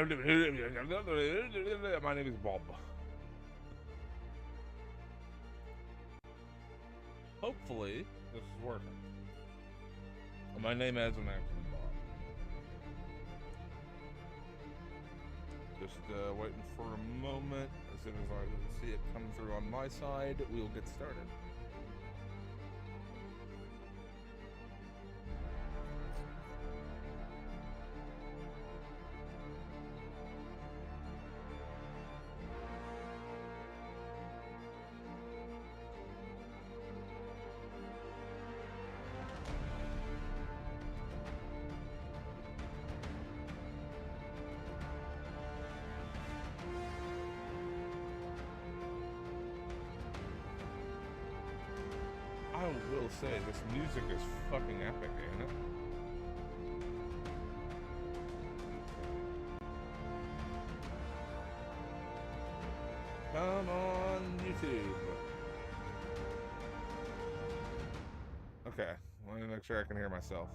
My name is Bob. Hopefully, this is working. My name hasn't actually Bob. Just waiting for a moment. As soon as I see it come through on my side, we'll get started. I will say, this music is fucking epic, ain't it? Come on, YouTube. Okay, let me make sure I can hear myself.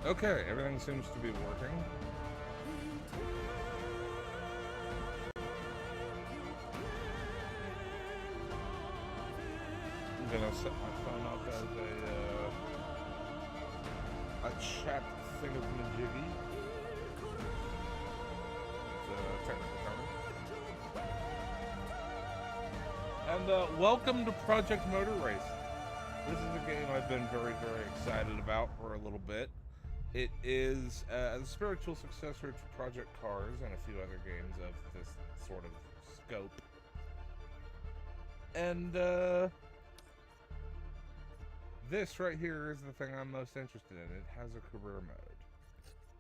Okay, everything seems to be working. I'm gonna set my phone up as a chat thingamajiggy. It's a technical term. And welcome to Project Motor Race. This is a game I've been very, very excited about for a little bit. It is a spiritual successor to Project Cars and a few other games of this sort of scope. And this right here is the thing I'm most interested in. It has a career mode.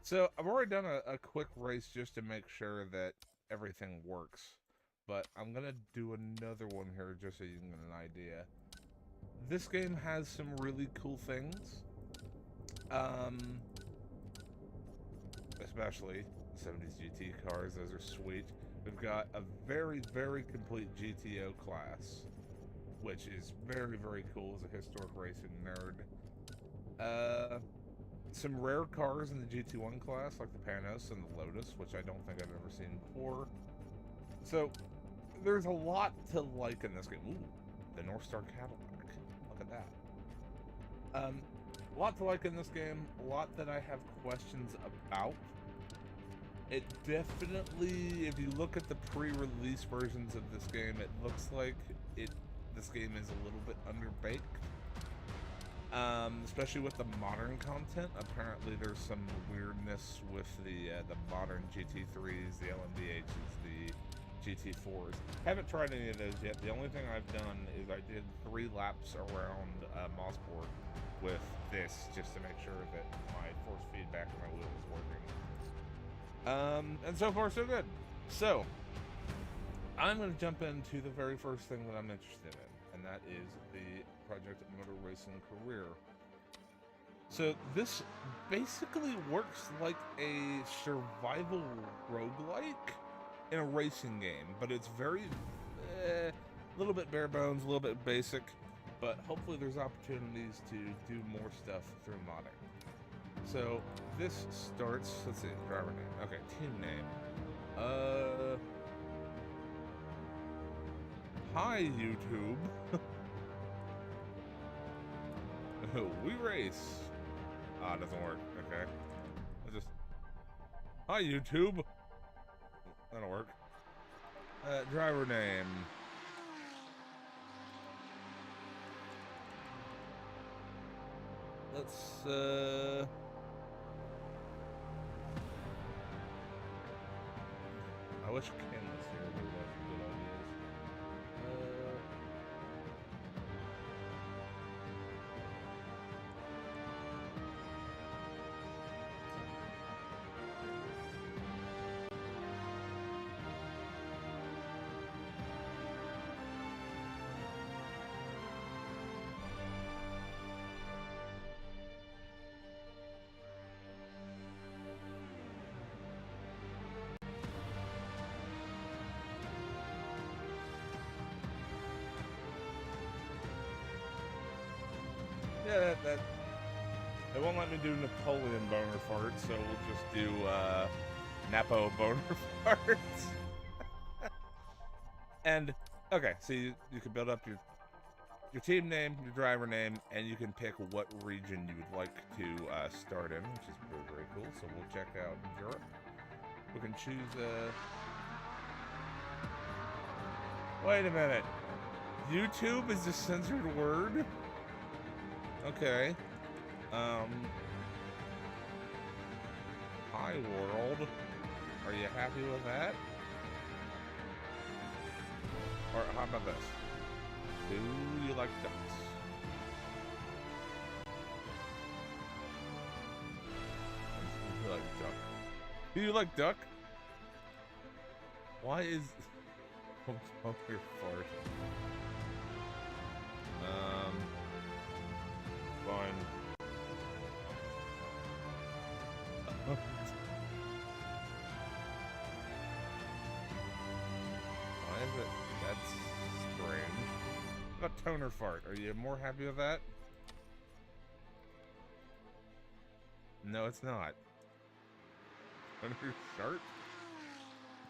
So I've already done a quick race just to make sure that everything works. But I'm going to do another one here just so you can get an idea. This game has some really cool things. Especially 70s GT cars, those are sweet. We've got a very, very complete GTO class, which is very, very cool as a historic racing nerd. Some rare cars in the GT1 class, like the Panos and the Lotus, which I don't think I've ever seen before. So, there's a lot to like in this game. Ooh, the North Star Cadillac. Look at that. A lot to like in this game, a lot that I have questions about. It definitely, if you look at the pre-release versions of this game, it looks like this game is a little bit underbaked. Especially with the modern content. Apparently there's some weirdness with the modern GT3s, the LMDHs, the GT4s. Haven't tried any of those yet. The only thing I've done is I did 3 laps around Mosport with this, just to make sure that my force feedback on my wheel is working. And so far so good. So, I'm going to jump into the very first thing that I'm interested in, and that is the Project Motor Racing career. So this basically works like a survival roguelike in a racing game, but it's very, a little bit bare bones, a little bit basic, but hopefully there's opportunities to do more stuff through modding. So this starts, let's see, driver name. Okay, team name. Hi YouTube. We race. Ah, it doesn't work. Okay. I just... Hi, YouTube. That'll work. Driver name. Let's, I wish Ken was here. We would have some good ideas. Yeah, they won't let me do Napoleon boner farts, so we'll just do Napo boner farts. And okay, so you can build up your team name, your driver name, and you can pick what region you would like to start in, which is very, very cool. So we'll check out Europe. We can choose wait a minute. YouTube is a censored word? Okay. Hi world. Are you happy with that? Or how about this? Do you like ducks? Do you like duck? Do you like duck? Why is... Oh, your fart. Fine. Why is it? That's strange. How about toner fart? Are you more happy with that? No, it's not. Toner shart?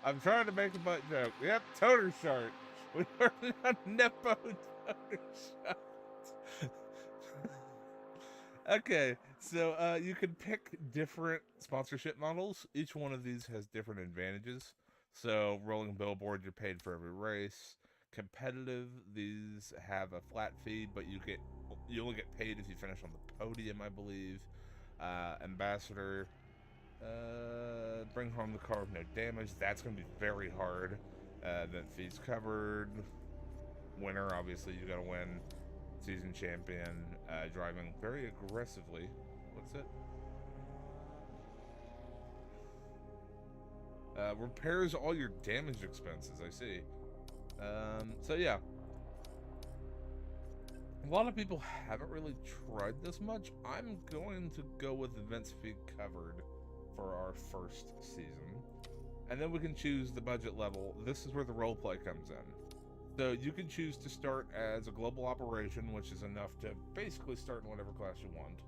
I'm trying to make a butt joke. Yep, toner shart. We are not Nepo toner shart. Okay, so you can pick different sponsorship models. Each one of these has different advantages. So rolling billboard, you're paid for every race. Competitive, these have a flat fee, but you only get paid if you finish on the podium, I believe. Ambassador, bring home the car with no damage. That's going to be very hard. Then fees covered. Winner, obviously, you got to win. Season champion, driving very aggressively. What's it? Repairs all your damage expenses, I see. So yeah. A lot of people haven't really tried this much. I'm going to go with events fee covered for our first season. And then we can choose the budget level. This is where the roleplay comes in. So you can choose to start as a global operation, which is enough to basically start in whatever class you want.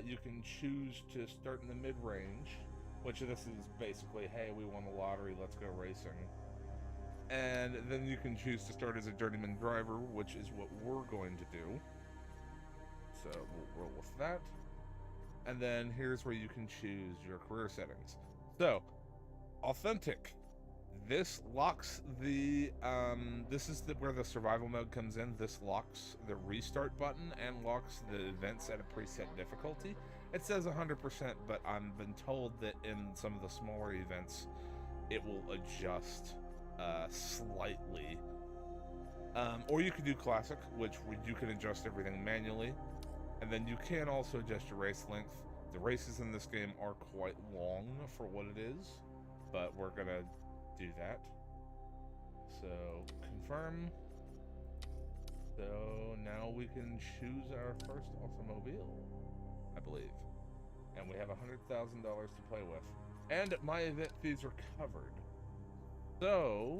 You can choose to start in the mid-range, which this is basically, hey, we won the lottery, let's go racing. And then you can choose to start as a journeyman driver, which is what we're going to do. So we'll roll with that. And then here's where you can choose your career settings. So, authentic. This locks the, this is where the survival mode comes in. This locks the restart button and locks the events at a preset difficulty. It says 100%, but I've been told that in some of the smaller events, it will adjust slightly. Or you could do classic, which you can adjust everything manually. And then you can also adjust your race length. The races in this game are quite long for what it is, but we're gonna do that. So confirm. So now we can choose our first automobile, I believe. And we have $100,000 to play with. And my event fees are covered. So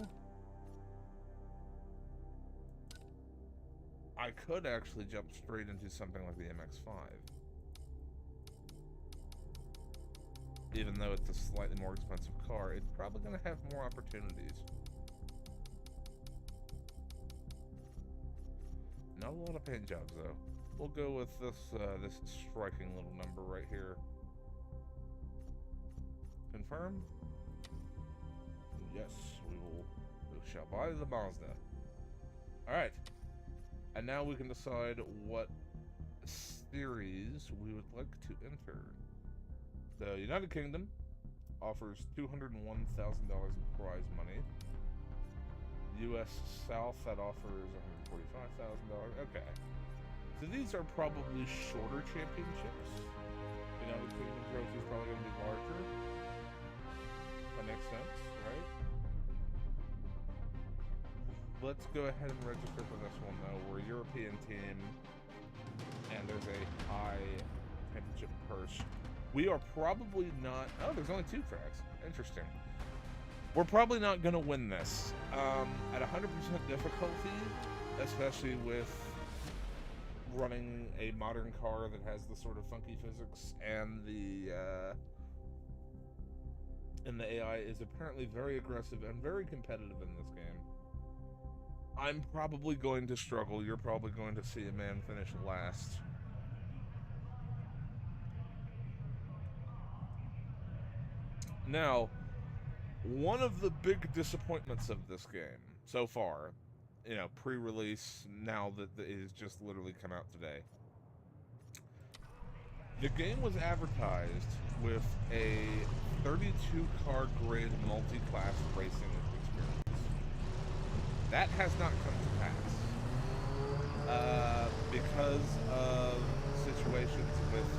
I could actually jump straight into something like the MX-5. Even though it's a slightly more expensive car, it's probably going to have more opportunities. Not a lot of paint jobs, though. We'll go with this this striking little number right here. Confirm. Yes, we shall buy the Mazda. All right, and now we can decide what series we would like to enter. The United Kingdom offers $201,000 in prize money. U.S. South, that offers $145,000. Okay. So these are probably shorter championships. United Kingdom trophy is probably going to be larger. That makes sense, right? Let's go ahead and register for this one, though. We're a European team, and there's a high championship purse. We are probably not... Oh, there's only 2 tracks. Interesting. We're probably not going to win this. At 100% difficulty, especially with running a modern car that has the sort of funky physics, and the AI is apparently very aggressive and very competitive in this game. I'm probably going to struggle. You're probably going to see a man finish last. Now, one of the big disappointments of this game so far, you know, pre-release, now that it has just literally come out today, the game was advertised with a 32-car grid multi-class racing experience. That has not come to pass because of situations with the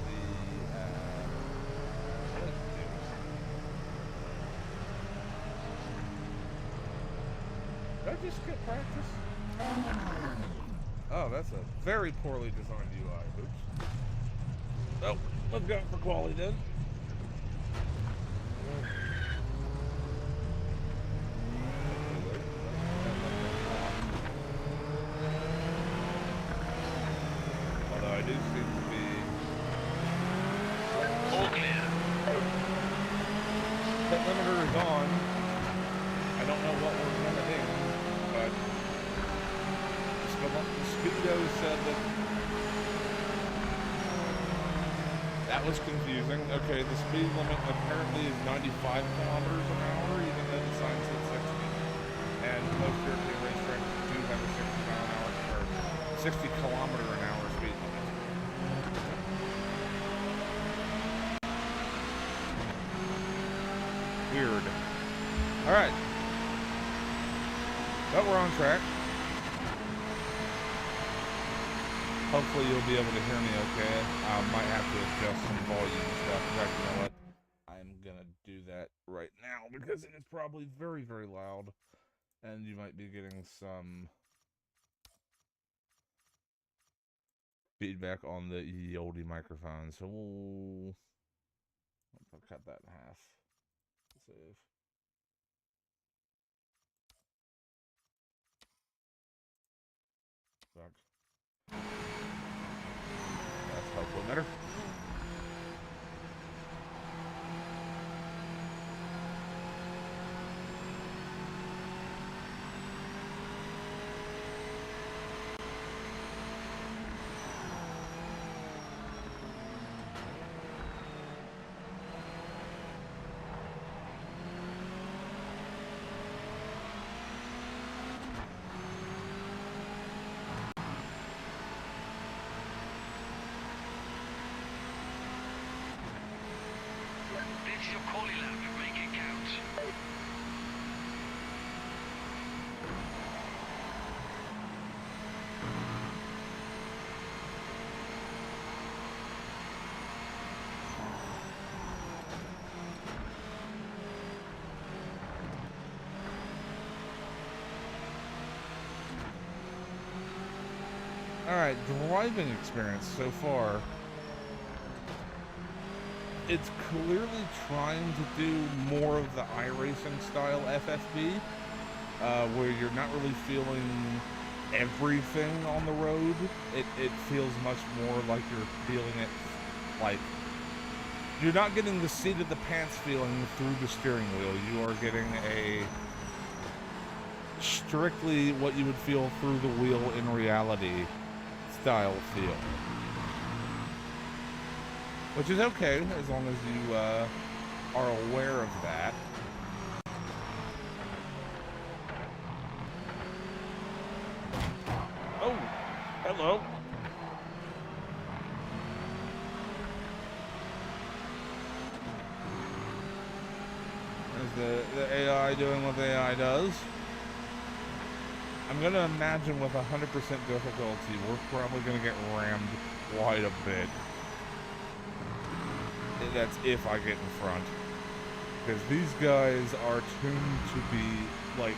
did I just get practice? Oh, that's a very poorly designed UI. Oops. Oh, let's go for quality then. Although I do seem to be... All clear. Pit limiter is on. I don't know what we're limiting, but the Speedo said that was confusing. Okay, the speed limit apparently is 95 kilometers an hour, even though the sign said 60. And most European racetracks do have a 60 mile an hour or 60 kilometer an hour speed limit. Weird. All right. But we're on track. Hopefully you'll be able to hear me okay. I might have to adjust some volume and stuff. In fact, you know what? I'm gonna do that right now because it is probably very, very loud. And you might be getting some feedback on the Yodi microphone. So I'll cut that in half. Save. Back. That's hopefully better. This is your calling lap. Make it count. Alright, driving experience so far. It's clearly trying to do more of the iRacing style FFB, where you're not really feeling everything on the road. It feels much more like you're feeling it like... You're not getting the seat of the pants feeling through the steering wheel. You are getting a... strictly what you would feel through the wheel in reality tactile feel. Which is okay, as long as you are aware of that. Oh, hello. Is the AI doing what the AI does? I'm gonna imagine with 100% difficulty, we're probably gonna get rammed quite a bit. That's if I get in front. Because these guys are tuned to be, like...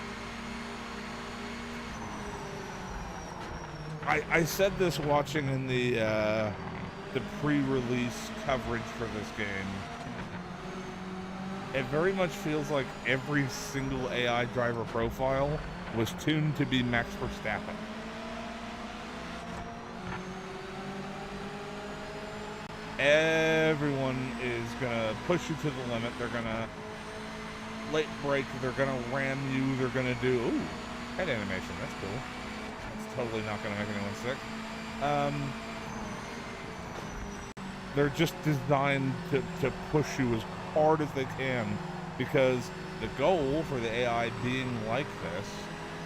I said this watching in the pre-release coverage for this game. It very much feels like every single AI driver profile was tuned to be Max Verstappen. Everyone is gonna push you to the limit. They're gonna late brake. They're gonna ram you. They're gonna do ooh, head animation. That's cool. That's totally not gonna make anyone sick. They're just designed to push you as hard as they can, because the goal for the AI being like this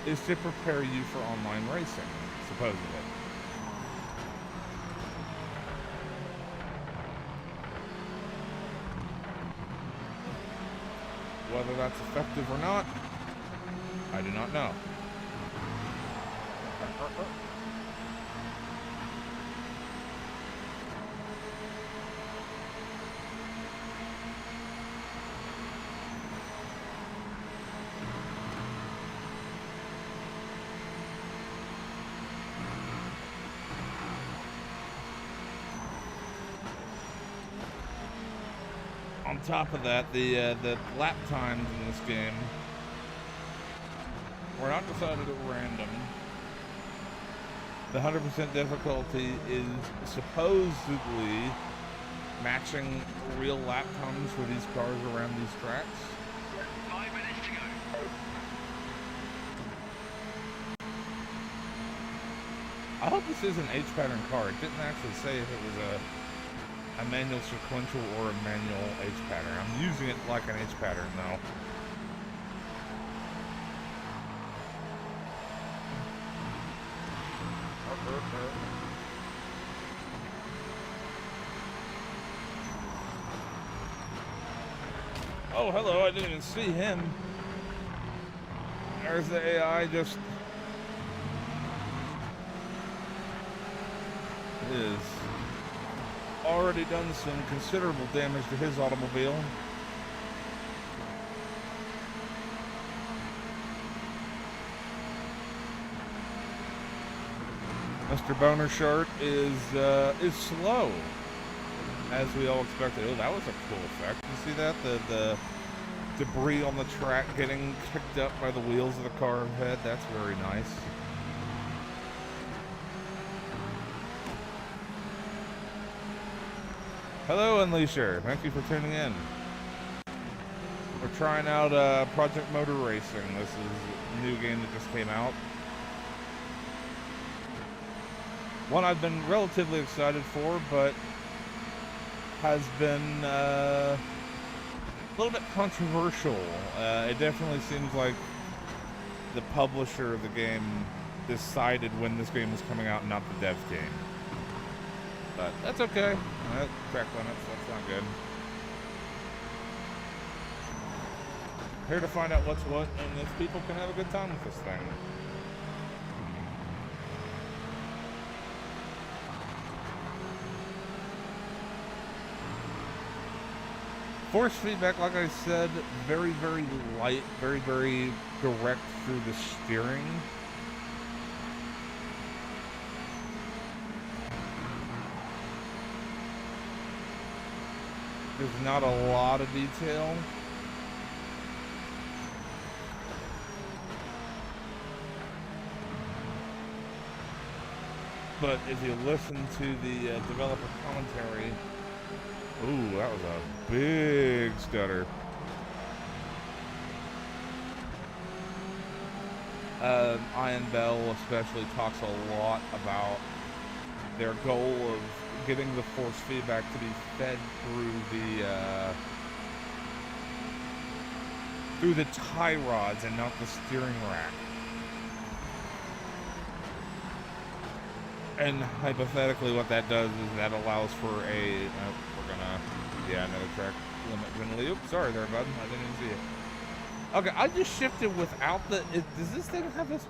is to prepare you for online racing, supposedly. Whether that's effective or not, I do not know. On top of that, the lap times in this game were not decided at random. The 100% difficulty is supposedly matching real lap times for these cars around these tracks. 5 minutes to go. I hope this is an H-pattern car. It didn't actually say if it was a manual sequential or a manual H-pattern. I'm using it like an H-pattern though. Oh, hello, I didn't even see him. There's the AI just... is already done some considerable damage to his automobile. Mr. Boner Short is slow, as we all expected. Oh, that was a cool effect. You see that? The debris on the track getting kicked up by the wheels of the car ahead. That's very nice. Hello, Unleasher. Thank you for tuning in. We're trying out Project Motor Racing. This is a new game that just came out. One I've been relatively excited for, but has been a little bit controversial. It definitely seems like the publisher of the game decided when this game was coming out, not the dev team. But that's okay. Track limits, that's not good. Here to find out what's what, and if people can have a good time with this thing. Force feedback, like I said, very, very light, very, very direct through the steering. There's not a lot of detail. But if you listen to the developer commentary, ooh, that was a big stutter. Ian Bell especially talks a lot about their goal of getting the force feedback to be fed through the tie rods and not the steering rack. And hypothetically, what that does is that allows for a another track limit penalty. Oops, sorry there, bud. I didn't even see it. Okay, I just shifted without the. Does this thing have this?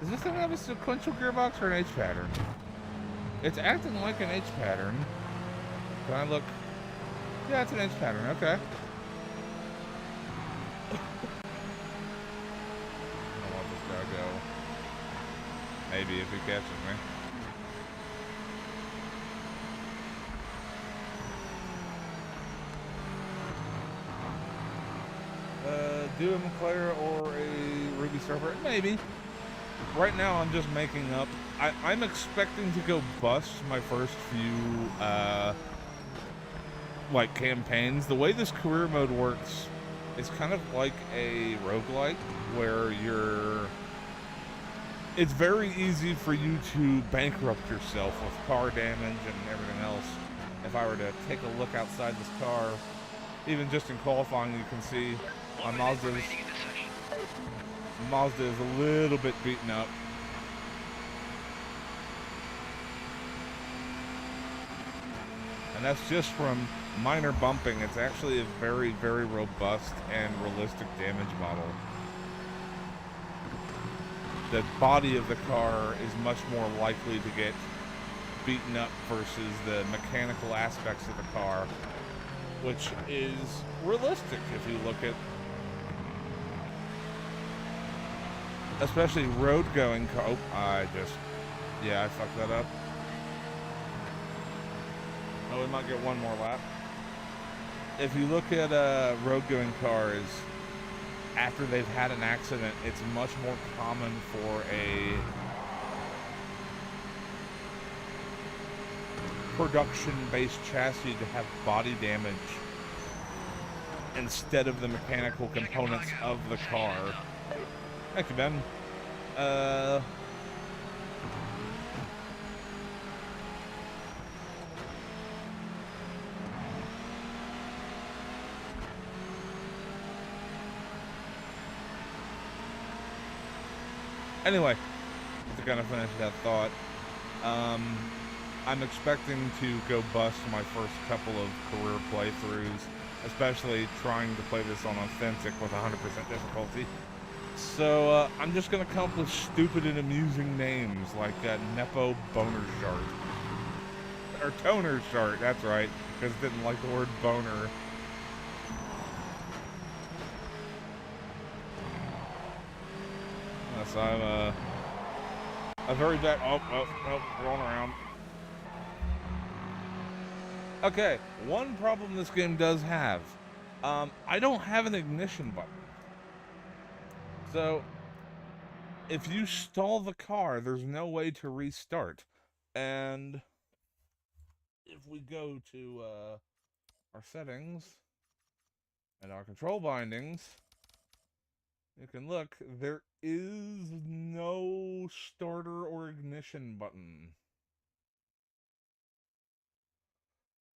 Does this thing have a sequential gearbox or an H pattern? It's acting like an H pattern. Can I look? Yeah, it's an H pattern. Okay. I want this guy to go. Maybe if he catches me. Do a McLaren or a Ruby Surfer? Maybe. Right now, I'm just making up. I'm expecting to go bust my first few, like, campaigns. The way this career mode works is kind of like a roguelike, where it's very easy for you to bankrupt yourself with car damage and everything else. If I were to take a look outside this car, even just in qualifying, you can see my Mazda is a little bit beaten up. And that's just from minor bumping. It's actually a very, very robust and realistic damage model. The body of the car is much more likely to get beaten up versus the mechanical aspects of the car, which is realistic if you look at, especially road-going car. Oh, I fucked that up. Oh, we might get one more lap. If you look at road-going cars, after they've had an accident, it's much more common for a production-based chassis to have body damage instead of the mechanical components of the car. Thank you, Ben. Anyway, to kind of finish that thought, I'm expecting to go bust my first couple of career playthroughs, especially trying to play this on Authentic with 100% difficulty. So I'm just going to come up with stupid and amusing names like Nepo Boner Shart. Or Toner Shart, that's right, because I didn't like the word boner. So I'm a very bad. Rolling around. Okay, one problem this game does have. I don't have an ignition button. So if you stall the car, there's no way to restart. And if we go to our settings and our control bindings, you can look, there is no starter or ignition button.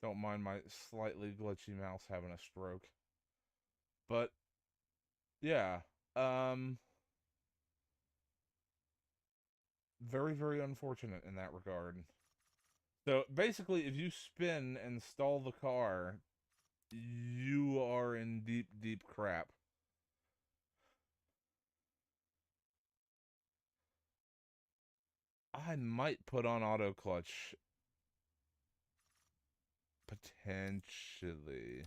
Don't mind my slightly glitchy mouse having a stroke. But, yeah. Very, very unfortunate in that regard. So, basically, if you spin and stall the car, you are in deep, deep crap. I might put on auto clutch. Potentially.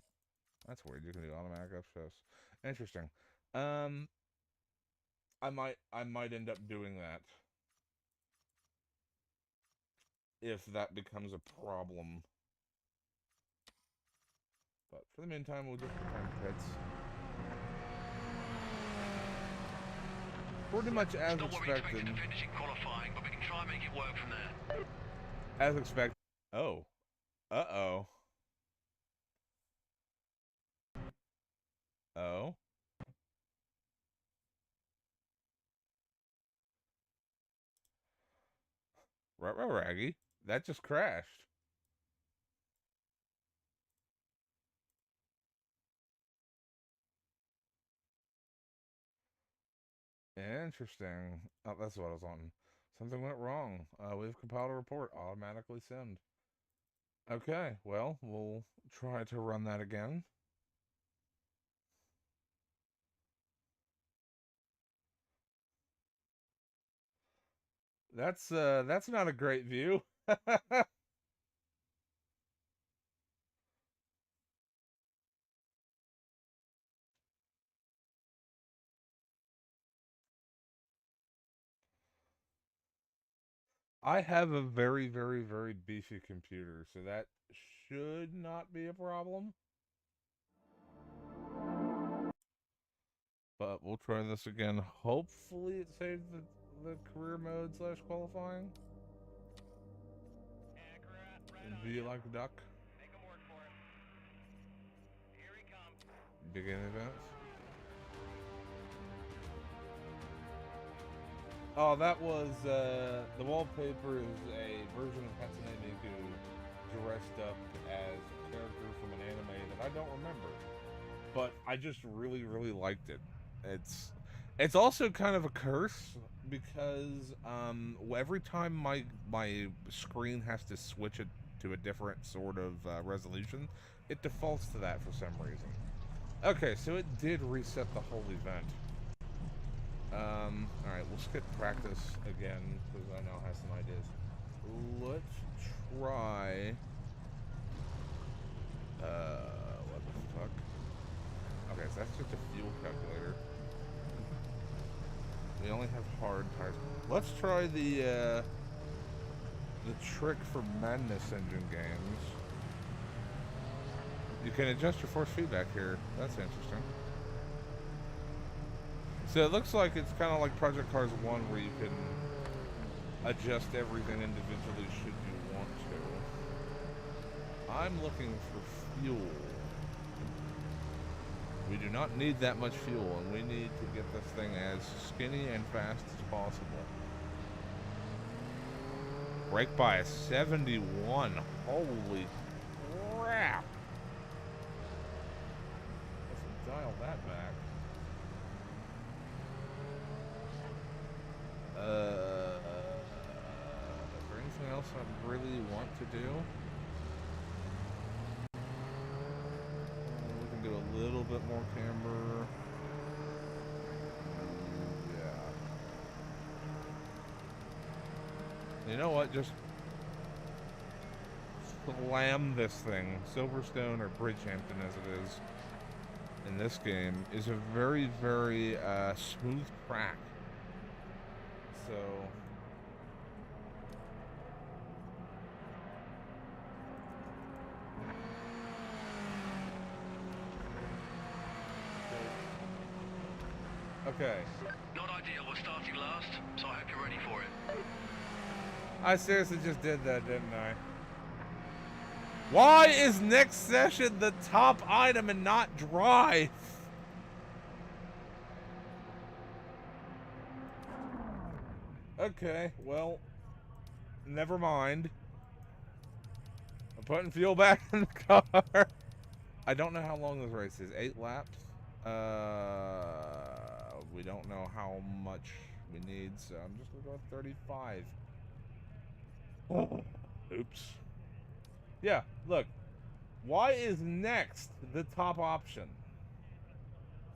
That's weird. You can do automatic upshifts. Interesting. I might end up doing that if that becomes a problem. But for the meantime, we'll just return to pits. Pretty much as expected. But we can try and make it work from there. As expected. Oh. Uh-oh. Oh. Raggy. That just crashed. Interesting. Oh, that's what I was wanting. Something went wrong. We've compiled a report. Automatically send. Okay, well, we'll try to run that again. That's not a great view. I have a very, very, very beefy computer, so that should not be a problem. But we'll try this again. Hopefully it saves the career mode / qualifying. Do you like duck? Make 'em work for it. Here he comes. Begin events. Oh, that was, the wallpaper is a version of Hatsune Miku dressed up as a character from an anime that I don't remember. But I just really, really liked it. It's also kind of a curse because every time my screen has to switch it to a different sort of resolution, it defaults to that for some reason. Okay, so it did reset the whole event. Alright, we'll skip practice again, because I now have some ideas. Let's try... what the fuck? Okay, so that's just a fuel calculator. We only have hard tires. Let's try the trick for Madness Engine games. You can adjust your force feedback here. That's interesting. So it looks like it's kind of like Project Cars 1 where you can adjust everything individually should you want to. I'm looking for fuel. We do not need that much fuel, and we need to get this thing as skinny and fast as possible. Brake by a 71. Holy crap! Let's dial that back. Is there anything else I really want to do? We can do a little bit more camber. Yeah. You know what? Just slam this thing. Silverstone or Bridgehampton as it is in this game is a very, very smooth track. So okay. Not ideal. We're starting last, so I hope you're ready for it. I seriously just did that, didn't I? Why is next session the top item and not drive? Okay, well, never mind. I'm putting fuel back in the car. I don't know how long this race is. 8 laps? We don't know how much we need, so I'm just gonna go with 35. Oops. Yeah, look. Why is next the top option?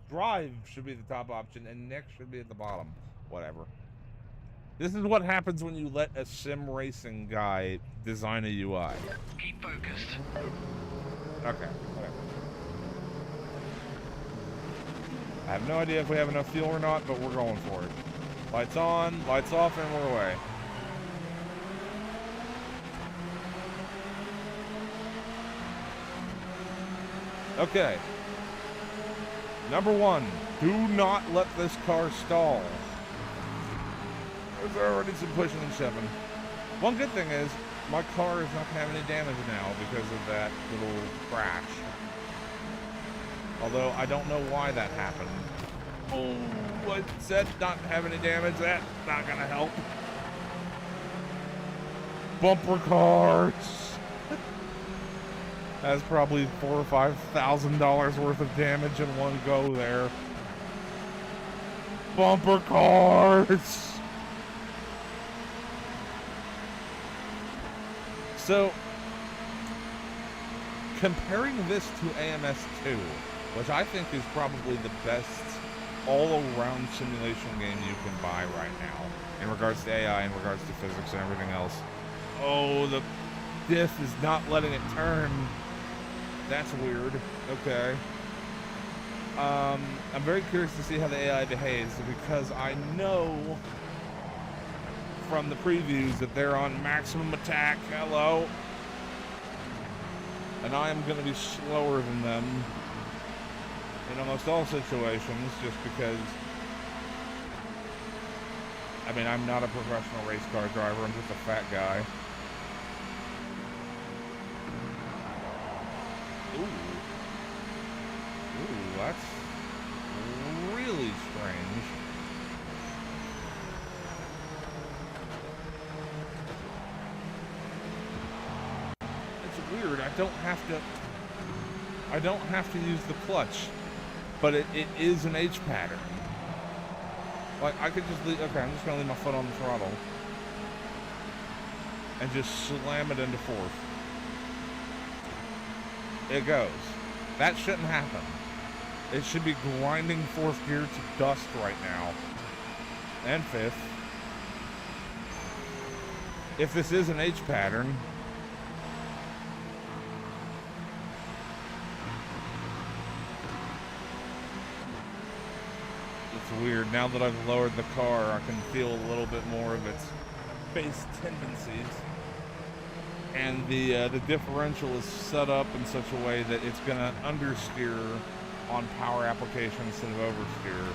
Drive should be the top option, and next should be at the bottom. Whatever. This is what happens when you let a sim racing guy design a UI. Keep focused. Okay, whatever. I have no idea if we have enough fuel or not, but we're going for it. Lights on, lights off, and we're away. Okay. Number 1, do not let this car stall. There's already some pushing and shoving. One good thing is, my car is not going to have any damage now because of that little crash. Although, I don't know why that happened. Oh, I said not have any damage. That's not going to help. Bumper cars. That's probably $4,000 or $5,000 worth of damage in one go there. Bumper cars. So, comparing this to AMS2, which I think is probably the best all-around simulation game you can buy right now, in regards to AI, in regards to physics and everything else. Oh, the diff is not letting it turn. That's weird. Okay. I'm very curious to see how the AI behaves, because I know from the previews that they're on maximum attack. Hello. And I am going to be slower than them in almost all situations, just because, I mean, I'm not a professional race car driver, I'm just a fat guy. Ooh, that's really strange. It's weird, I don't have to use the clutch, but it is an H pattern. Like, I could just leave, okay, I'm just gonna leave my foot on the throttle and just slam it into fourth. It goes. That shouldn't happen. It should be grinding fourth gear to dust right now. And fifth. If this is an H pattern, it's weird. Now that I've lowered the car, I can feel a little bit more of its base tendencies. And the differential is set up in such a way that it's going to understeer on power application instead of oversteer.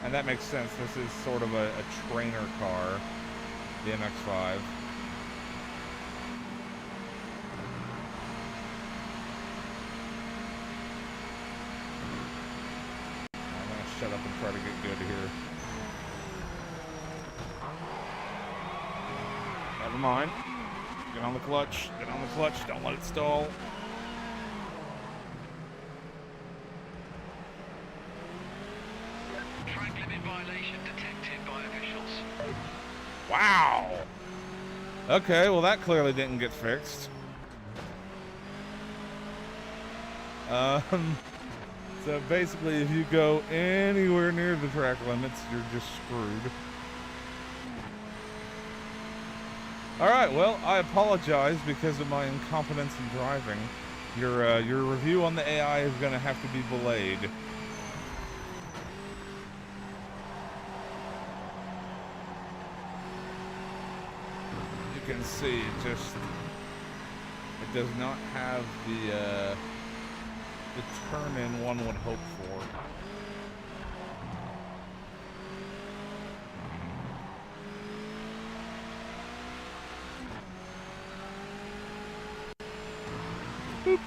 And that makes sense. This is sort of a trainer car, the MX-5. I'm going to shut up and try to get good here. Never mind. Get on the clutch. Get on the clutch. Don't let it stall. Track limit violation detected by officials. Wow. Okay, well that clearly didn't get fixed. So basically if you go anywhere near the track limits, you're just screwed. Alright, well, I apologize because of my incompetence in driving. Your review on the AI is going to have to be belayed. You can see it does not have the turn-in one would hope for. Boop.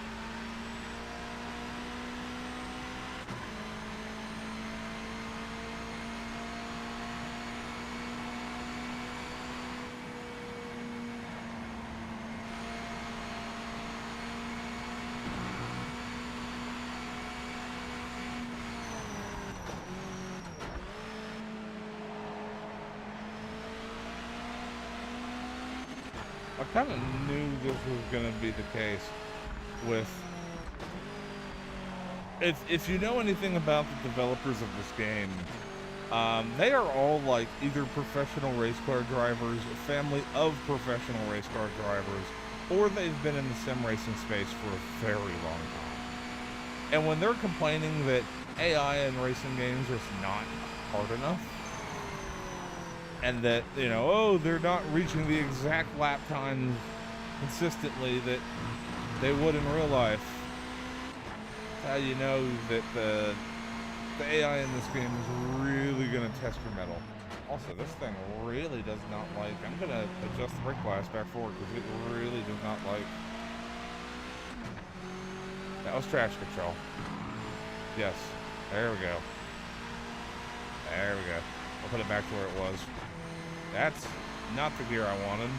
I kind of knew this was going to be the case with... If you know anything about the developers of this game, they are all like either professional race car drivers, family of professional race car drivers, or they've been in the sim racing space for a very long time. And when they're complaining that AI in racing games is not hard enough, and that, you know, oh, they're not reaching the exact lap times consistently that they would in real life, that's how you know that the AI in this game is really going to test your mettle. Also, this thing really does not like... I'm going to adjust the brake bias back forward because it really does not like... That was traction control. Yes. There we go. There we go. I'll put it back to where it was. That's not the gear I wanted.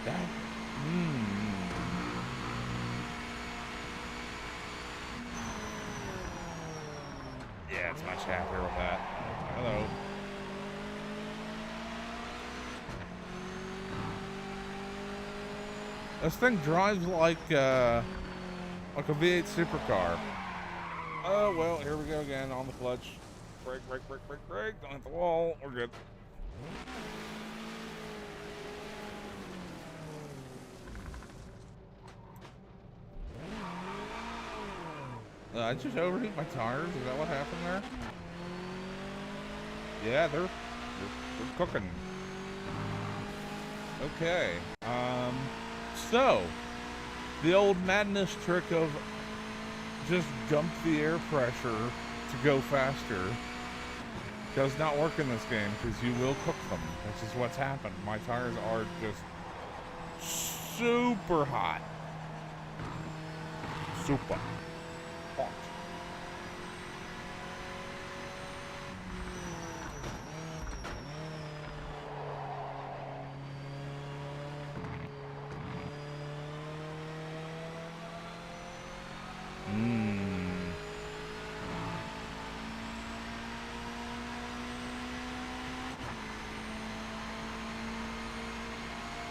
That, Yeah, it's much happier with that. Hello. This thing drives like a V8 supercar. Oh, well, here we go again on the clutch. Brake, brake, brake, brake, brake. Don't hit the wall. We're good. I just overheat my tires. Is that what happened there? Yeah, they're cooking. Okay. So the old madness trick of just dump the air pressure to go faster does not work in this game because you will cook them, which is what's happened. My tires are just super hot. Super hot.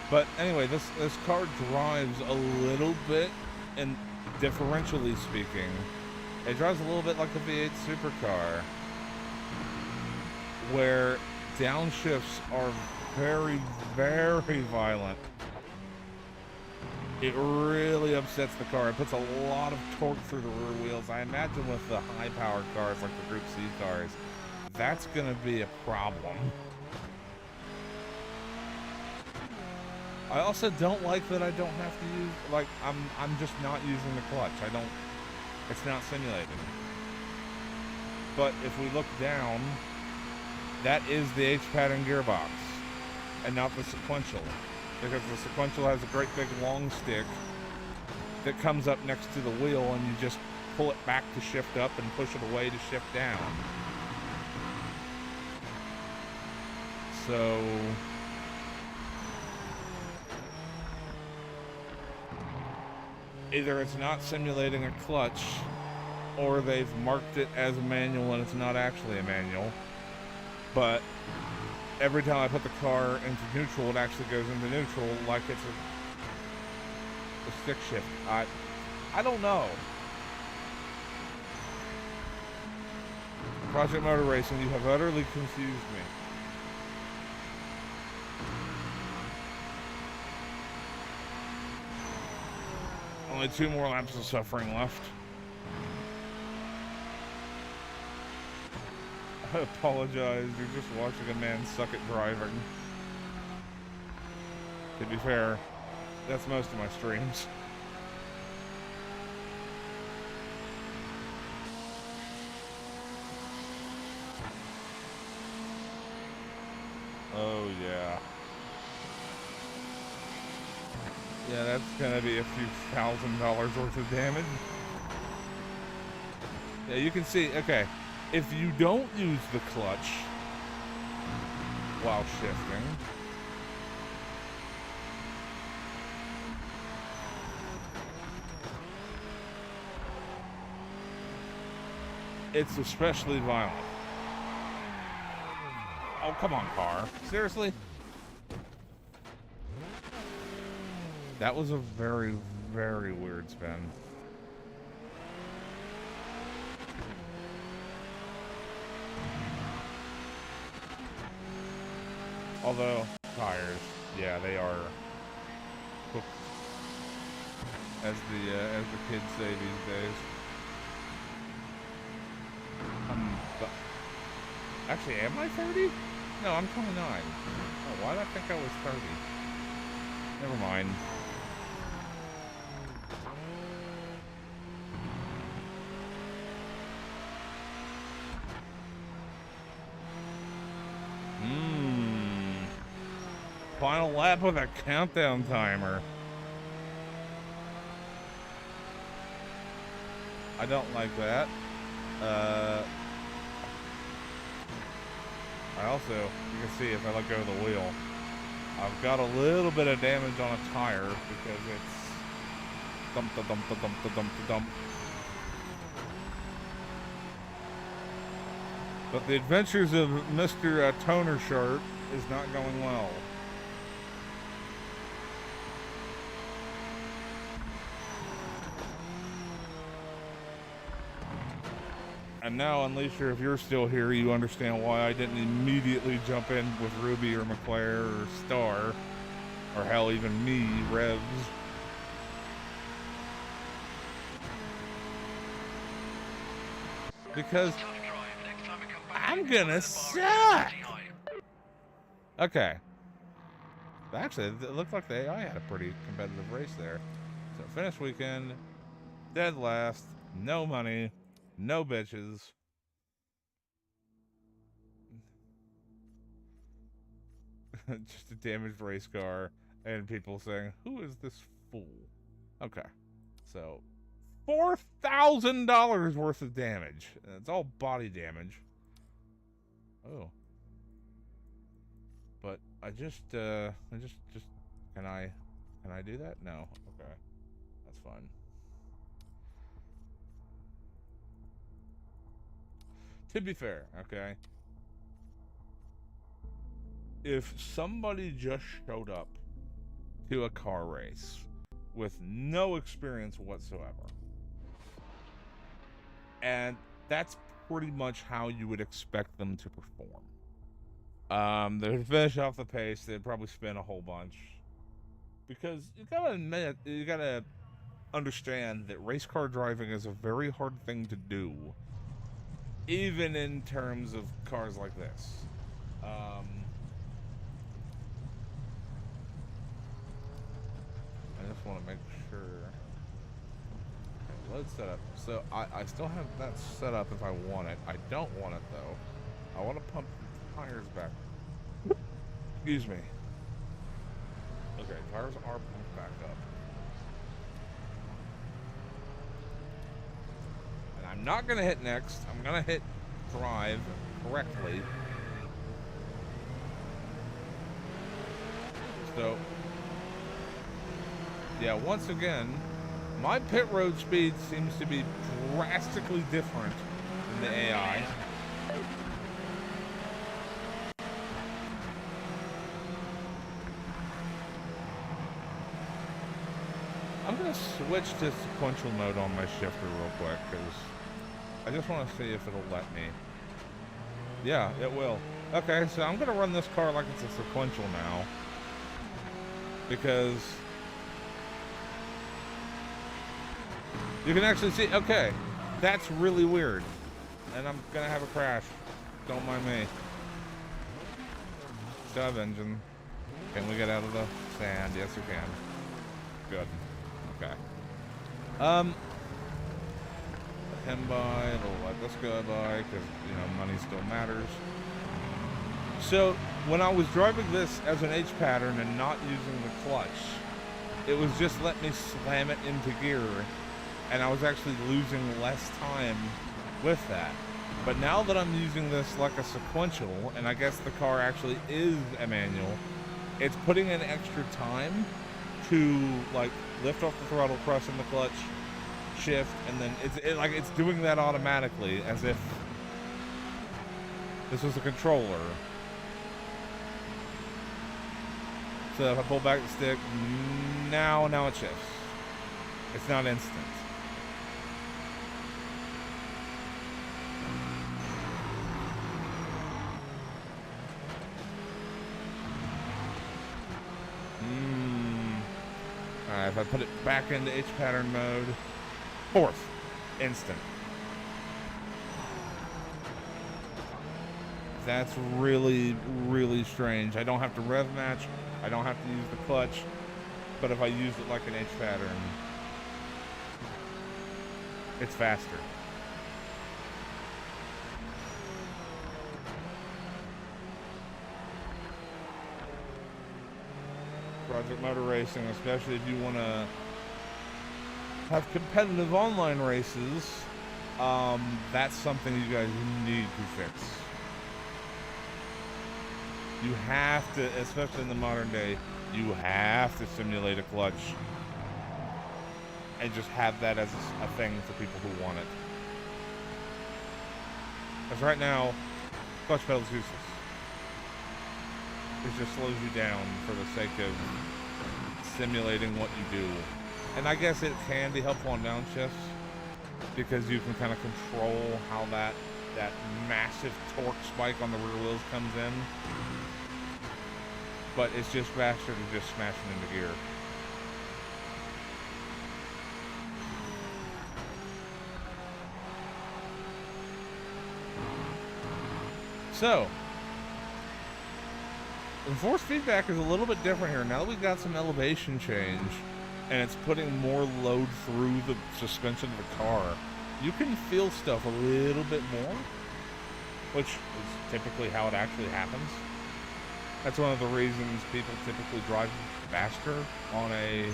But anyway, this car drives a little bit, and differentially speaking, it drives a little bit like a V8 supercar, where downshifts are very, very violent. It really upsets the car. It puts a lot of torque through the rear wheels. I imagine with the high-powered cars like the Group C cars, that's going to be a problem. I also don't like that I don't have to use, like, I'm just not using the clutch. It's not simulated. But if we look down, that is the H-pattern gearbox, and not the sequential. Because the sequential has a great big long stick that comes up next to the wheel, and you just pull it back to shift up and push it away to shift down. So either it's not simulating a clutch, or they've marked it as a manual and it's not actually a manual. But every time I put the car into neutral, it actually goes into neutral like it's a stick shift. I don't know. Project Motor Racing, you have utterly confused me. Only 2 more laps of suffering left. I apologize, you're just watching a man suck at driving. To be fair, that's most of my streams. Oh yeah. Yeah, that's gonna be a few $1,000 worth of damage. Yeah, you can see, okay, if you don't use the clutch while shifting, it's especially violent. Oh, come on, car. Seriously? That was a very, very weird spin. Although, tires, yeah, they are cooked, as the kids say these days. But actually, am I 30? No, I'm 29. Oh, why did I think I was 30? Never mind. Final lap with a countdown timer. I don't like that. I also, you can see if I let go of the wheel, I've got a little bit of damage on a tire because it's dump da dump da dump da dump da dump. But the adventures of Mr. Toner Shirt is not going well. And now, Unleasher, if you're still here, you understand why I didn't immediately jump in with Ruby or McClare or Star, or hell, even me, Revz. Because I'm gonna suck. Okay. Actually, it looked like the AI had a pretty competitive race there. So finish weekend, dead last, no money, no bitches. Just a damaged race car and people saying, "Who is this fool?" Okay. So $4,000 worth of damage. It's all body damage. Oh. But I just can I do that? No. Okay. That's fine. To be fair, okay, if somebody just showed up to a car race with no experience whatsoever, and that's pretty much how you would expect them to perform. They'd finish off the pace, they'd probably spin a whole bunch. Because you gotta admit, you gotta understand that race car driving is a very hard thing to do, even in terms of cars like this. I just want to make sure. Okay, load setup. So I still have that set up if I want it. I don't want it though. I want to pump the tires back. Excuse me. Okay, tires are pumped back up. And I'm not gonna hit next. I'm gonna hit drive correctly. So, yeah, once again, my pit road speed seems to be drastically different than the AI. I'm gonna switch to sequential mode on my shifter real quick, because I just want to see if it'll let me. Yeah, it will. Okay, so I'm gonna run this car like it's a sequential now, because you can actually see, okay, that's really weird. And I'm gonna have a crash. Don't mind me. Stub engine. Can we get out of the sand? Yes, we can. Good. Okay. Let him by, we'll let this go by, because, you know, money still matters. So, when I was driving this as an H pattern and not using the clutch, it was just let me slam it into gear, and I was actually losing less time with that. But now that I'm using this like a sequential, and I guess the car actually is a manual, it's putting in extra time to like lift off the throttle, pressing the clutch, shift, and then it's doing that automatically as if this was a controller. So if I pull back the stick, now it shifts. It's not instant. Alright, if I put it back into H pattern mode, fourth, instant. That's really, really strange. I don't have to rev match. I don't have to use the clutch. But if I use it like an H pattern, it's faster. Project Motor Racing, especially if you want to have competitive online races, That's something you guys need to fix. You have to, especially in the modern day, you have to simulate a clutch and just have that as a thing for people who want it. Because right now, clutch pedal is useless. It just slows you down for the sake of simulating what you do. And I guess it can be helpful on downshifts because you can kind of control how that massive torque spike on the rear wheels comes in. But it's just faster than just smashing into gear. So, the force feedback is a little bit different here. Now that we've got some elevation change, and it's putting more load through the suspension of the car, you can feel stuff a little bit more, which is typically how it actually happens. That's one of the reasons people typically drive faster on a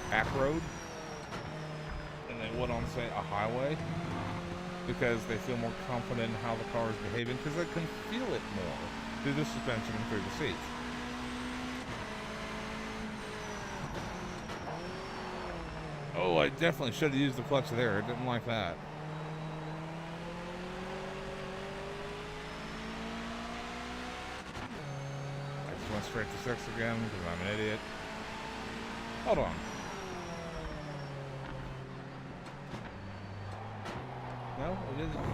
back road than they would on, say, a highway, because they feel more confident in how the car is behaving, because they can feel it more through the suspension and through the seat. Oh, I definitely should have used the clutch there. I didn't like that. I just went straight to 6 again because I'm an idiot. Hold on. No, it isn't.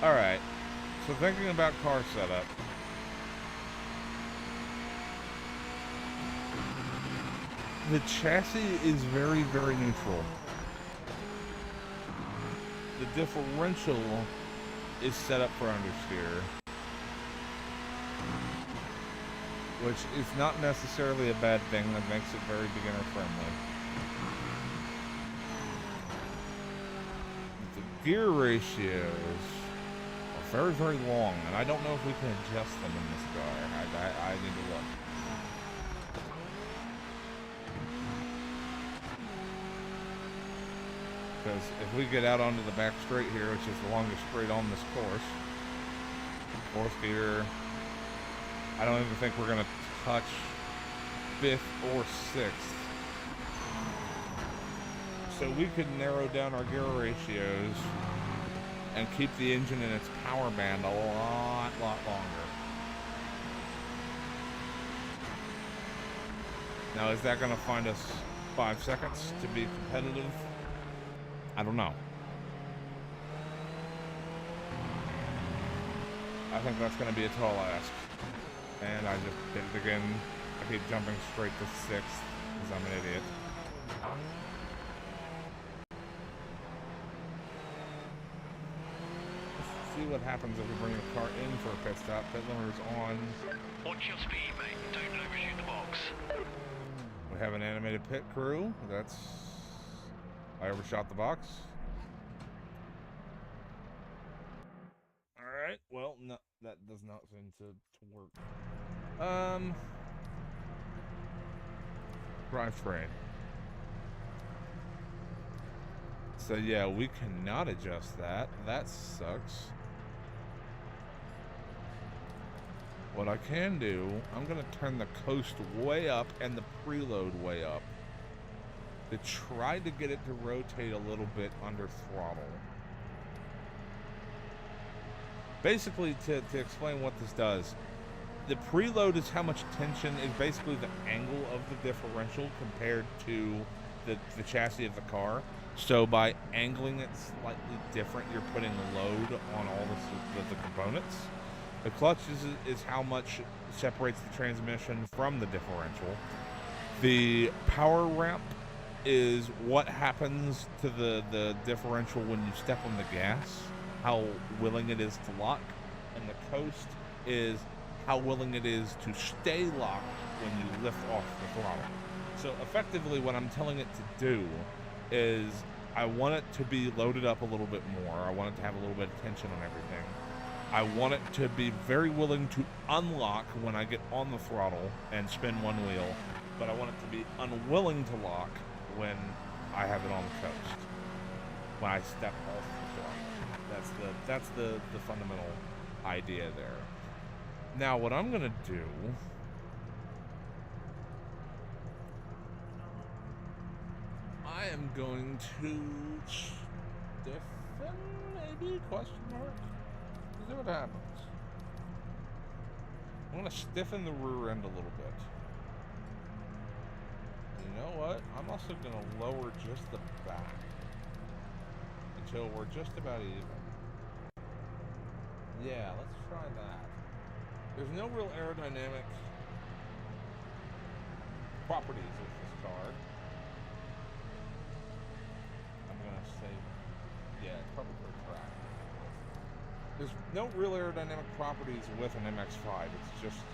Alright, so thinking about car setup. The chassis is very, very neutral. The differential is set up for understeer, which is not necessarily a bad thing. That makes it very beginner friendly. The gear ratios are very, very long, and I don't know if we can adjust them in this car. I need to look. Because if we get out onto the back straight here, which is the longest straight on this course, 4th gear, I don't even think we're going to touch 5th or 6th. So we could narrow down our gear ratios and keep the engine in its power band a lot longer. Now, is that going to find us 5 seconds to be competitive? I don't know. I think that's going to be a tall ask. And I just did it again. I keep jumping straight to 6th because I'm an idiot. Let's see what happens if we bring the car in for a pit stop. Pit limiter's on. Watch your speed, mate. Don't overshoot the box. We have an animated pit crew. That's... I overshot the box. Alright, well, no, that does not seem to work. Drivetrain. So yeah, we cannot adjust that. That sucks. What I can do, I'm going to turn the coast way up and the preload way up to try to get it to rotate a little bit under throttle. Basically, to explain what this does, the preload is how much tension is basically the angle of the differential compared to the chassis of the car. So by angling it slightly different, you're putting load on all the components. The clutch is how much separates the transmission from the differential. The power ramp is what happens to the differential when you step on the gas, how willing it is to lock, and the coast is how willing it is to stay locked when you lift off the throttle. So effectively what I'm telling it to do is I want it to be loaded up a little bit more. I want it to have a little bit of tension on everything. I want it to be very willing to unlock when I get on the throttle and spin one wheel, but I want it to be unwilling to lock when I have it on the coast, when I step off the throttle. That's the fundamental idea there. Now what I'm gonna do I am going to stiffen, maybe, question mark? See what happens. I'm gonna stiffen the rear end a little bit. You know what? I'm also gonna lower just the back until we're just about even. Yeah, let's try that. There's no real aerodynamic properties with this car. I'm gonna say, yeah, it's probably for track. There's no real aerodynamic properties with an MX-5. It's just,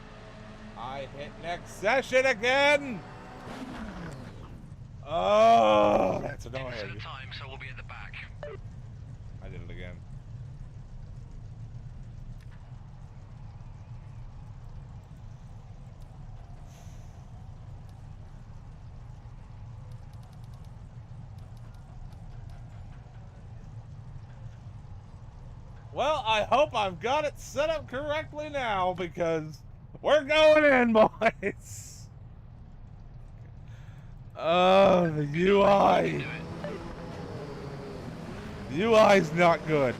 I hit next session again! Oh, that's annoying. Excellent time, so we'll be at the back. I did it again. Well, I hope I've got it set up correctly now because we're going in, boys. Oh, the UI. The UI's not good.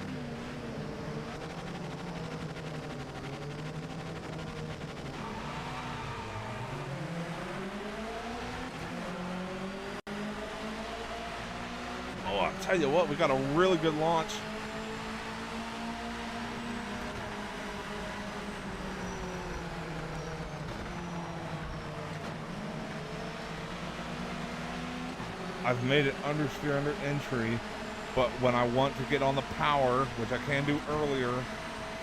Oh, I'll tell you what, we got a really good launch. I've made it understeer under entry, but when I want to get on the power, which I can do earlier,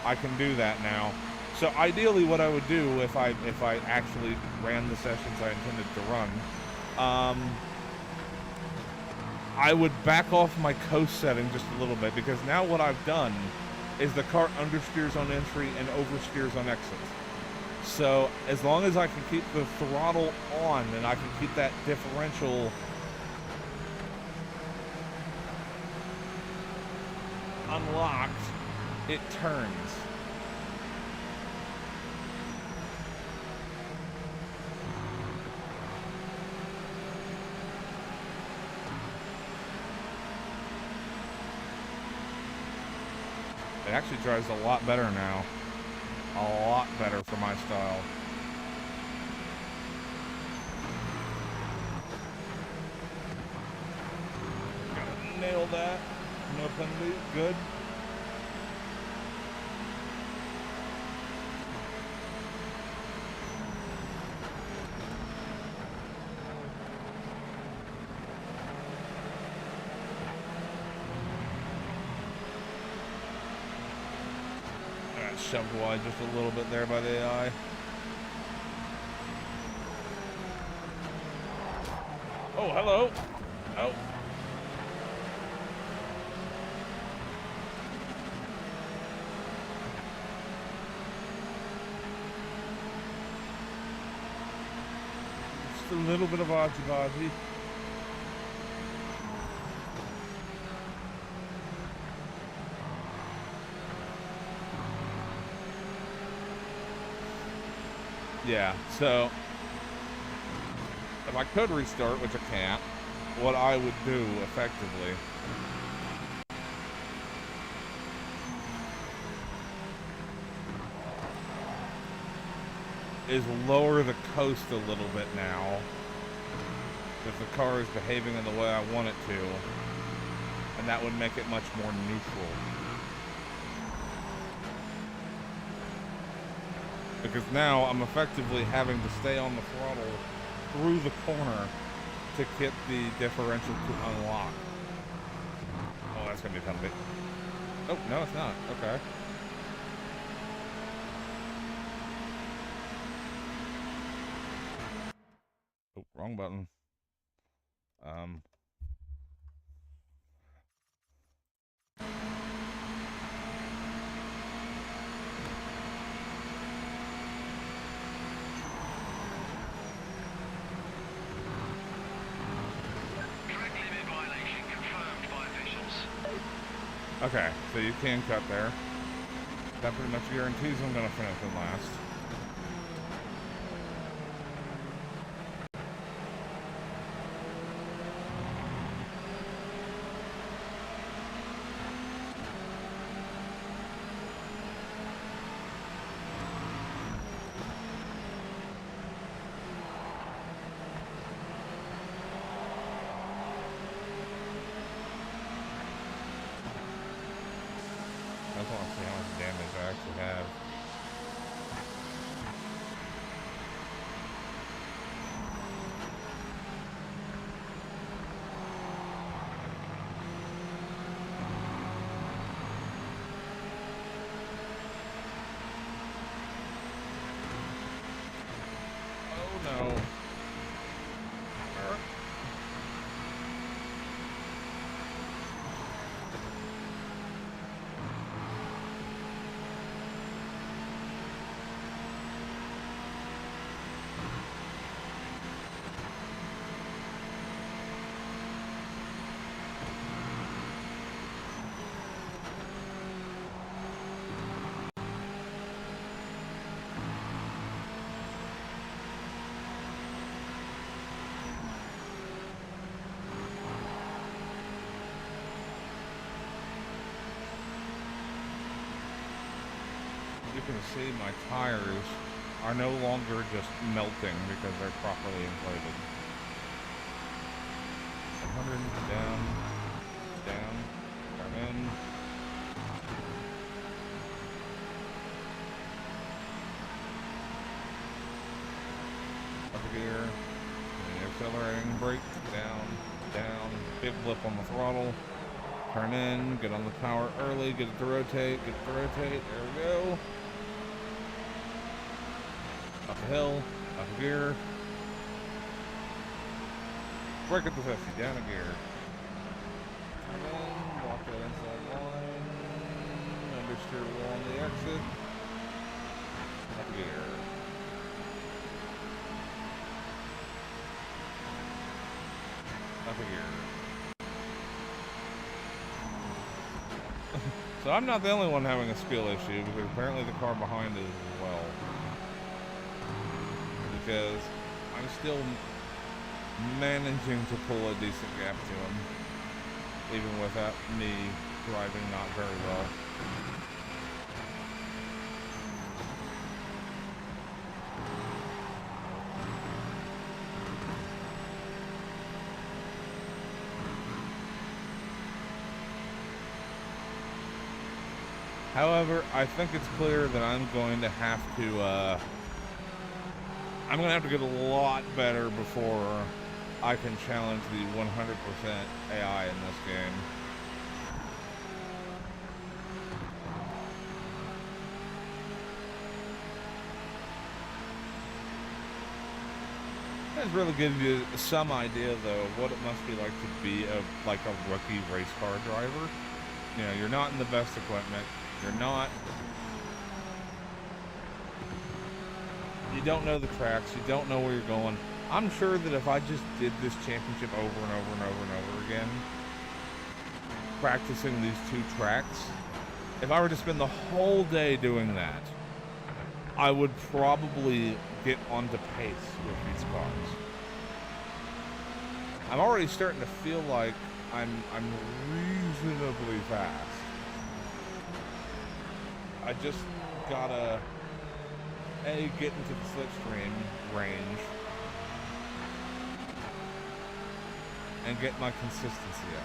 I can do that now. So ideally what I would do if I actually ran the sessions I intended to run, I would back off my coast setting just a little bit, because now what I've done is the car understeers on entry and oversteers on exits. So as long as I can keep the throttle on and I can keep that differential unlocked, it turns. It actually drives a lot better now. A lot better for my style. Gotta nail that. No penalty. Good. I got shoved wide just a little bit there by the AI. Oh, hello. Oh. A little bit of argy-bargy. Yeah, so if I could restart, which I can't, what I would do effectively is lower the coast a little bit now, if the car is behaving in the way I want it to, and that would make it much more neutral. Because now I'm effectively having to stay on the throttle through the corner to get the differential to unlock. Oh, that's gonna be a penalty. Oh, no, it's not. Okay. Oh, wrong button. Track limit violation confirmed by officials. Okay, so you can cut there. That pretty much guarantees I'm gonna finish it last. I just want to see how much damage I actually have. Oh no. You can see my tires are no longer just melting because they're properly inflated. 100, down, turn in. Up gear, accelerating, brake, down, big blip on the throttle. Turn in, get on the power early, get it to rotate, there we go. Up a hill, up a gear. Brake at the 50, down a gear. Turn in, walk that inside line, understeer wheel on the exit. Up a gear. Up a gear. So I'm not the only one having a skill issue, because apparently the car behind is as well. Because I'm still managing to pull a decent gap to him, even without me driving not very well. However, I think it's clear that I'm going to have to get a lot better before I can challenge the 100% AI in this game. That really gives you some idea, though, of what it must be like to be a rookie race car driver. You know, you're not in the best equipment. You don't know the tracks. You don't know where you're going. I'm sure that if I just did this championship over and over and over and over again, practicing these two tracks, if I were to spend the whole day doing that, I would probably get onto pace with these cars. I'm already starting to feel like I'm reasonably fast. I just gotta get into the slipstream range and get my consistency up.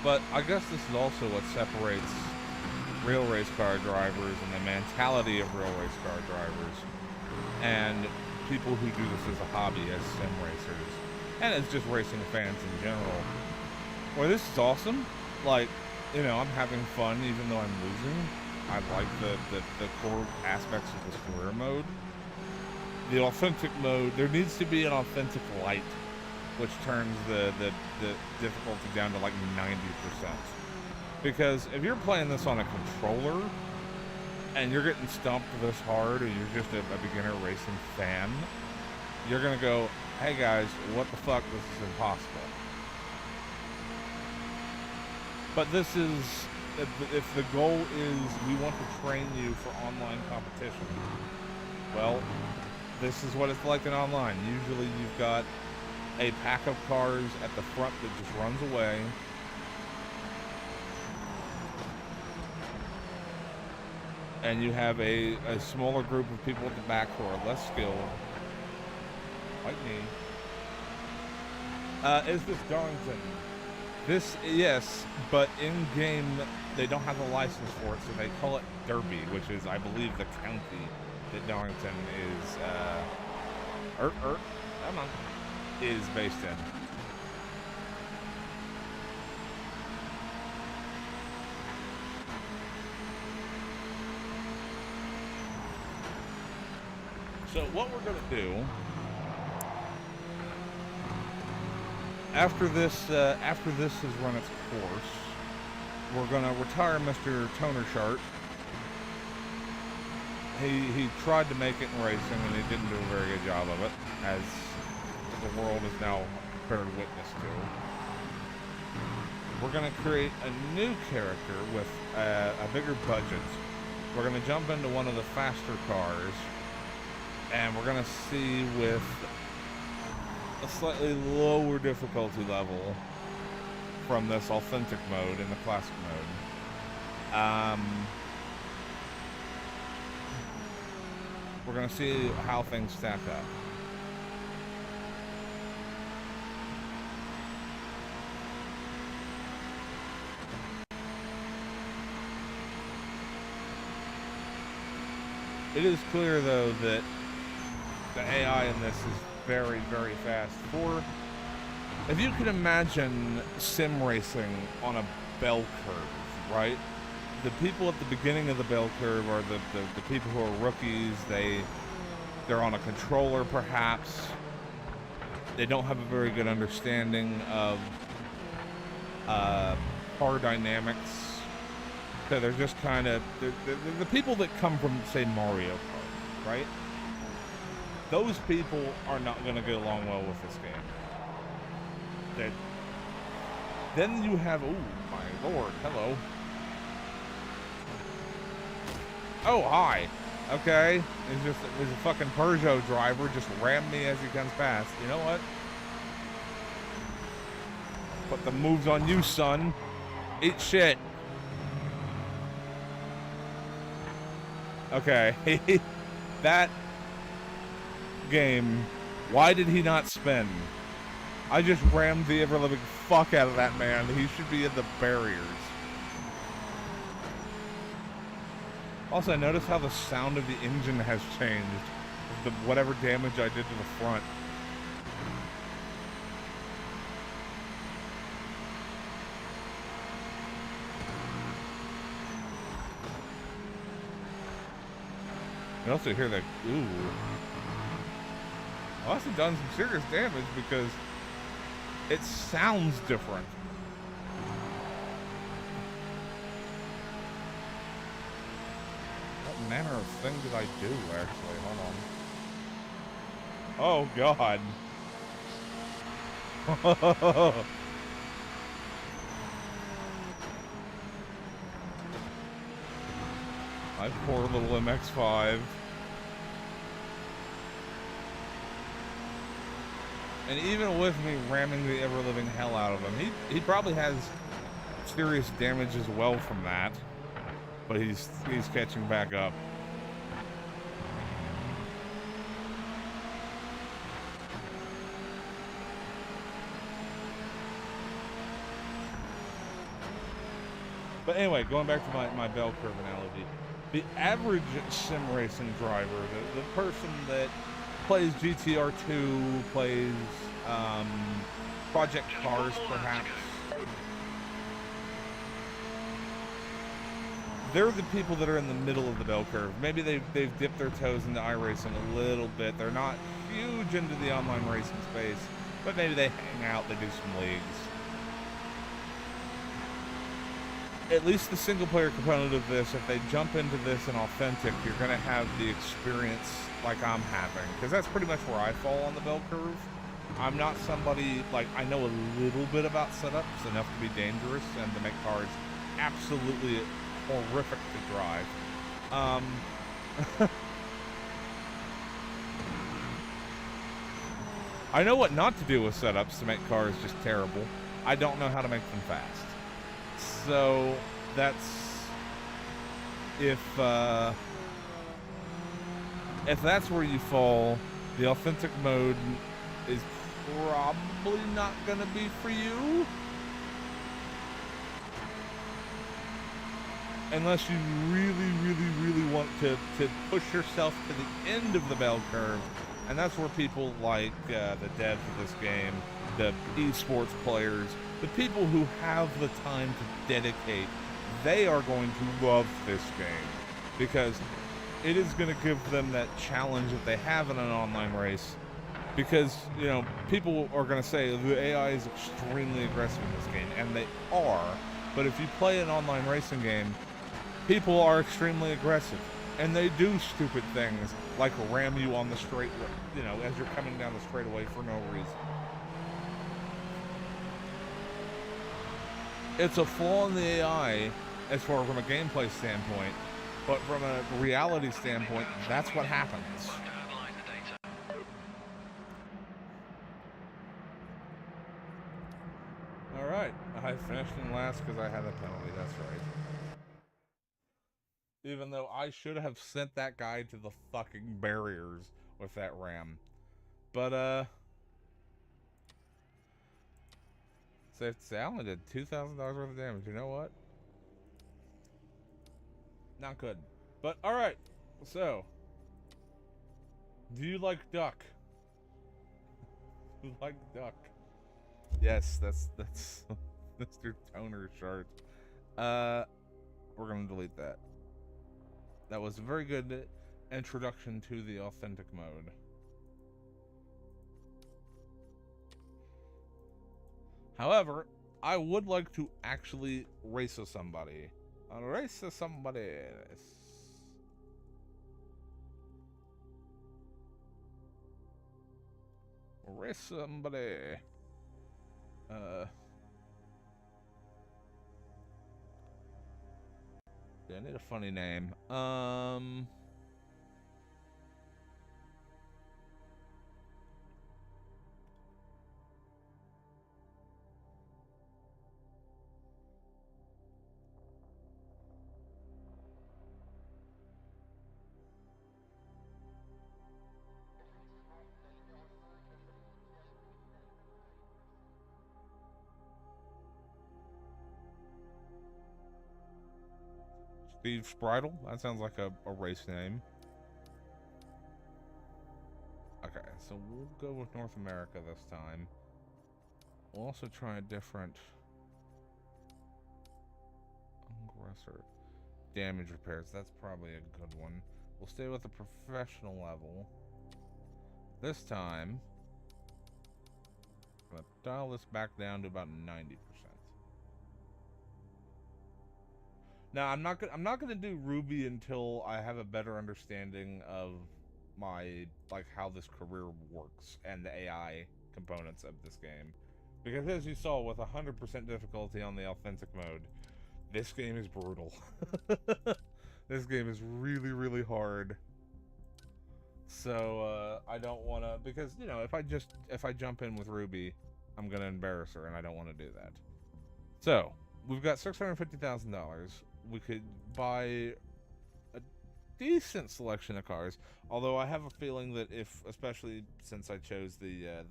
But I guess this is also what separates real race car drivers and the mentality of real race car drivers and people who do this as a hobby, as sim racers, and as just racing fans in general. Well, this is awesome. Like, you know, I'm having fun even though I'm losing. I like the core aspects of this career mode. The authentic mode, there needs to be an authentic light, which turns the difficulty down to like 90%. Because if you're playing this on a controller, and you're getting stumped this hard, and you're just a beginner racing fan, you're gonna go, hey guys, what the fuck, this is impossible. But this is, if the goal is we want to train you for online competition, well, this is what it's like in online. Usually you've got a pack of cars at the front that just runs away. And you have a smaller group of people at the back who are less skilled, like me. Is this Darlington? This, yes, but in-game they don't have a license for it, so they call it Derby, which is, I believe, the county that Darlington is, come on, is based in. So what we're gonna do after this has run its course, we're gonna retire Mr. Toner Chart. He tried to make it in racing and he didn't do a very good job of it, as the world is now bearing witness to. We're gonna create a new character with a bigger budget. We're gonna jump into one of the faster cars, and we're gonna see with a slightly lower difficulty level from this authentic mode in the classic mode. We're gonna see how things stack up. It is clear though that the AI in this is very, very fast. If you can imagine sim racing on a bell curve, right? The people at the beginning of the bell curve are the people who are rookies. They're on a controller, perhaps. They don't have a very good understanding of car dynamics. So they're just kind of they're the people that come from, say, Mario Kart, right? Those people are not going to get along well with this game. Then you have, oh my lord, hello. Oh, hi. Okay. There's a fucking Peugeot driver just rammed me as he comes past. You know what? Put the moves on you, son. Eat shit. Okay. That game, why did he not spin? I just rammed the ever-living fuck out of that man. He should be in the barriers. Also, notice how the sound of the engine has changed. Whatever damage I did to the front. You also hear that, ooh. I also done some serious damage because it sounds different. What manner of thing did I do, actually? Hold on. Oh, God. My poor little MX-5. And even with me ramming the ever-living hell out of him, he probably has serious damage as well from that. But he's catching back up. But anyway, going back to my bell curve analogy, the average sim racing driver, the person that plays GTR2, plays Project Cars perhaps, they're the people that are in the middle of the bell curve. Maybe they've dipped their toes into iRacing a little bit. They're not huge into the online racing space, but maybe they hang out, they do some leagues. At least the single-player component of this, if they jump into this in Authentic, you're going to have the experience like I'm having. Because that's pretty much where I fall on the bell curve. I'm not somebody, like, I know a little bit about setups, enough to be dangerous and to make cars absolutely horrific to drive. I know what not to do with setups to make cars just terrible. I don't know how to make them fast. So that's if that's where you fall, the Authentic mode is probably not gonna be for you. Unless you really want to push yourself to the end of the bell curve. And that's where people like the devs of this game, the esports players, the people who have the time to dedicate, they are going to love this game. Because it is going to give them that challenge that they have in an online race. Because, you know, people are going to say the AI is extremely aggressive in this game, and they are. But if you play an online racing game, people are extremely aggressive, and they do stupid things like ram you on the straight, you know, as you're coming down the straightaway for no reason. It's a flaw in the AI as far from a gameplay standpoint, but from a reality standpoint, that's what happens. All right, I finished in last because I had a penalty. That's right. Even though I should have sent that guy to the fucking barriers with that ram. But, safe to say, I only did $2,000 worth of damage. You know what? Not good. But, alright. So, do you like duck? You like duck? Yes, that's Mr. Toner chart. We're gonna delete that. That was a very good introduction to the Authentic mode. However, I would like to actually race with somebody. Race with somebody. Race somebody. Yeah, I need a funny name. Steve Spritle? That sounds like a race name. Okay, so we'll go with North America this time. We'll also try a different aggressor. Damage repairs, that's probably a good one. We'll stay with the professional level. This time, I'm gonna dial this back down to about 90%. Now, I'm not gonna do Ruby until I have a better understanding of my, like, how this career works and the AI components of this game. Because as you saw, with 100% difficulty on the Authentic mode, this game is brutal. This game is really hard. So, I don't want to, because, you know, if I jump in with Ruby, I'm gonna embarrass her, and I don't want to do that. So, we've got $650,000. We could buy a decent selection of cars, although I have a feeling that if, especially since I chose the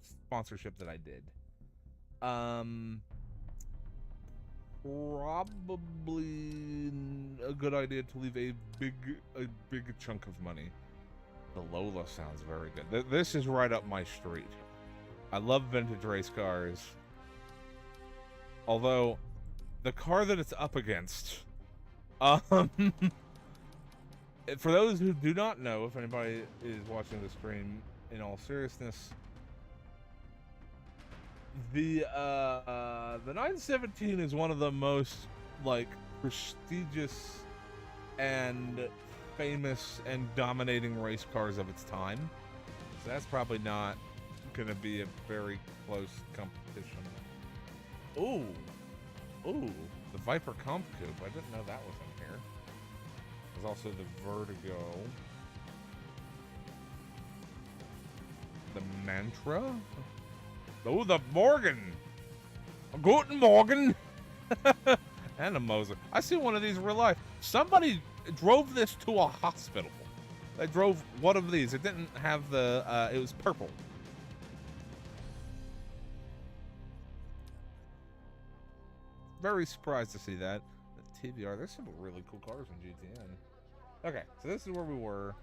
sponsorship that I did, probably a good idea to leave a big chunk of money. The Lola sounds very good. This is right up my street. I love vintage race cars. Although, the car that it's up against, for those who do not know, if anybody is watching the stream in all seriousness, the 917 is one of the most, like, prestigious and famous and dominating race cars of its time. So that's probably not gonna be a very close competition. Ooh, the Viper Comp Coupe. I didn't know that was in here. There's also the Vertigo, the Mantra. Oh, the Morgan. Guten Morgen. And a Moser. I see one of these in real life. Somebody drove this to a hospital. They drove one of these. It didn't have the, it was purple. Very surprised to see that. The TVR, there's some really cool cars in GTN. Okay, so this is where we were.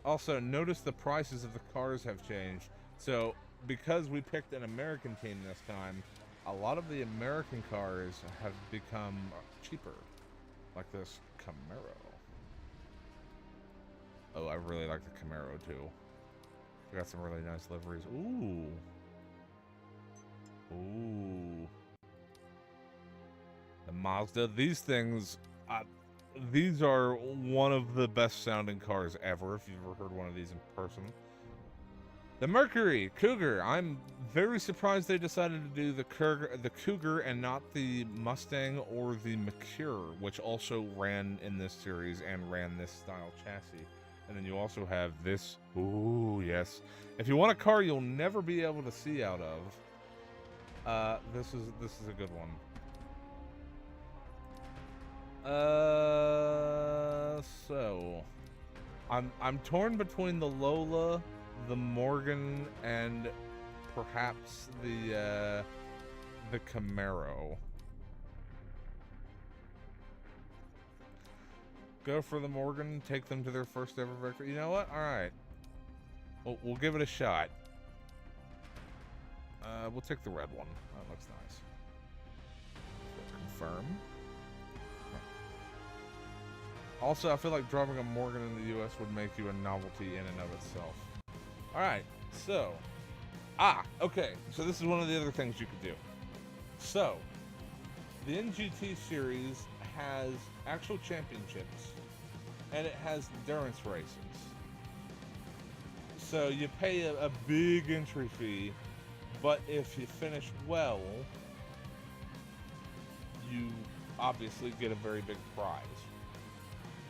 Also, notice the prices of the cars have changed. So, because we picked an American team this time, a lot of the American cars have become cheaper. Like this Camaro. Oh, I really like the Camaro too. We got some really nice liveries. Ooh. Ooh. The Mazda. These things, these are one of the best sounding cars ever, if you've ever heard one of these in person. The Mercury Cougar. I'm very surprised they decided to do the Cougar and not the Mustang or the Mercury, which also ran in this series and ran this style chassis. And then you also have this. Ooh, yes. If you want a car you'll never be able to see out of, this is a good one. So I'm torn between the Lola, the Morgan, and perhaps the Camaro. Go for the Morgan, take them to their first ever victory. You know what? All right, we'll give it a shot. We'll take the red one. That looks nice. Confirm. Also, I feel like driving a Morgan in the U.S. would make you a novelty in and of itself. All right, so, okay. So this is one of the other things you could do. So, the NGT series has actual championships, and it has endurance races. So you pay a big entry fee, but if you finish well, you obviously get a very big prize.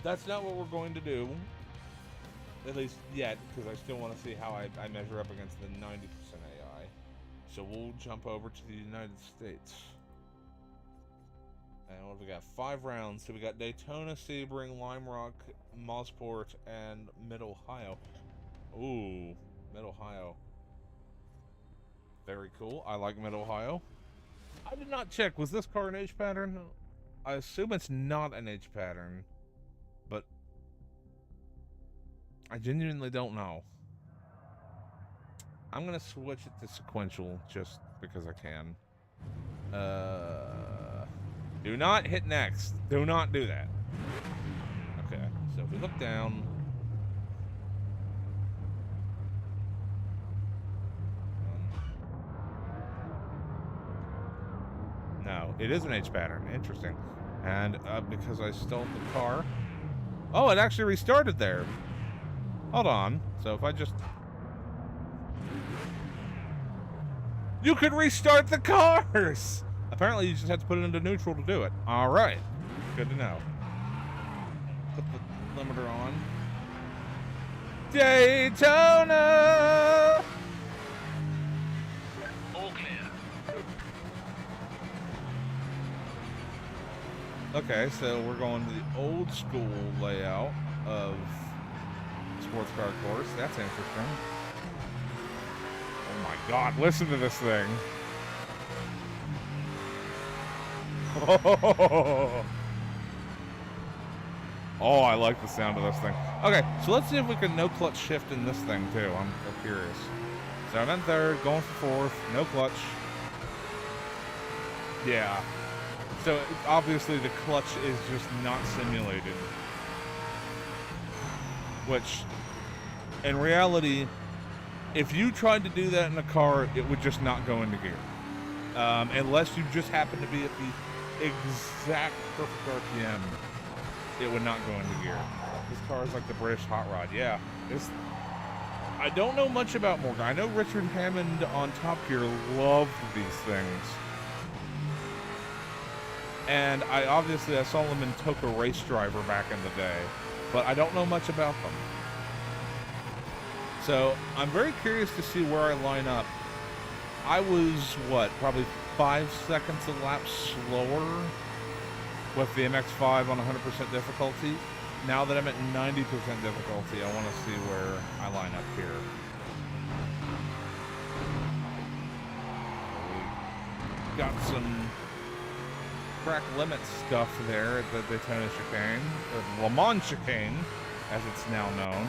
That's not what we're going to do, at least yet, because I still want to see how I measure up against the 90% AI. So we'll jump over to the United States. And what have we got? 5 rounds. So we got Daytona, Sebring, Lime Rock, Mosport, and Mid-Ohio. Ooh, Mid-Ohio. Very cool. I like Mid-Ohio. I did not check. Was this car an H pattern? I assume it's not an H pattern, but I genuinely don't know. I'm gonna switch it to sequential just because I can. Do not hit next. Do not do that. Okay, so if we look down. No, it is an H pattern. Interesting. And because I stole the car. Oh, it actually restarted there. Hold on. So if I just... You could restart the cars! Apparently you just have to put it into neutral to do it. Alright. Good to know. Put the limiter on. Daytona! All clear. Okay, so we're going to the old school layout of sports car course. That's interesting. Oh my god, listen to this thing. Oh, I like the sound of this thing. Okay, so let's see if we can no clutch shift in this thing too. I'm curious. So I'm in third, going for fourth, no clutch. Yeah. So obviously the clutch is just not simulated. Which, in reality, if you tried to do that in a car, it would just not go into gear. Unless you just happen to be at the exact perfect RPM, it would not go into gear. This car is like the British hot rod. Yeah. I don't know much about Morgan. I know Richard Hammond on Top Gear loved these things. And I saw them in Toka Race Driver back in the day, but I don't know much about them. So I'm very curious to see where I line up. I was, probably 5 seconds a lap slower with the MX-5 on 100% difficulty. Now that I'm at 90% difficulty, I want to see where I line up here. We got some track limit stuff there at the Daytona chicane, or Le Mans chicane, as it's now known.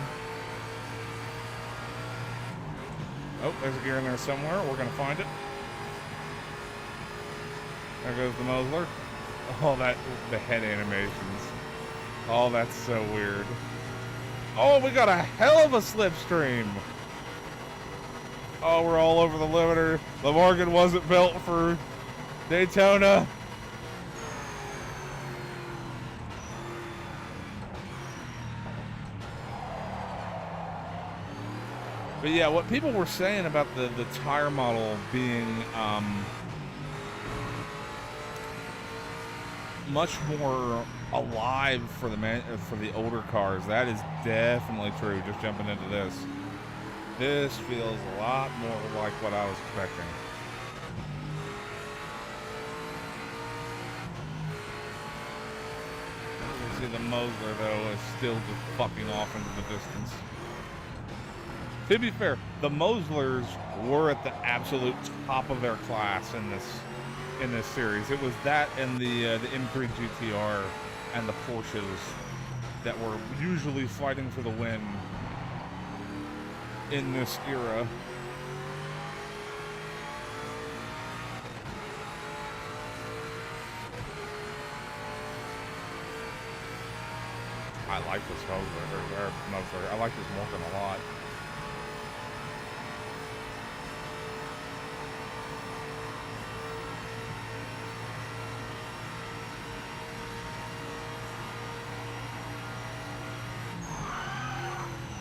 Oh, there's a gear in there somewhere. We're going to find it. There goes the Mosler. Oh, the head animations. Oh, that's so weird. Oh, we got a hell of a slipstream. Oh, we're all over the limiter. The Morgan wasn't built for Daytona. But yeah, what people were saying about the tire model being much more alive for the older cars, that is definitely true. Just jumping into this feels a lot more like what I was expecting. You see the Mosler though is still just fucking off into the distance. To be fair, the Moslers were at the absolute top of their class in this series. It was that and the M3 GTR and the Porsches that were usually fighting for the win in this era. I like this Mosler. I like this Morgan a lot.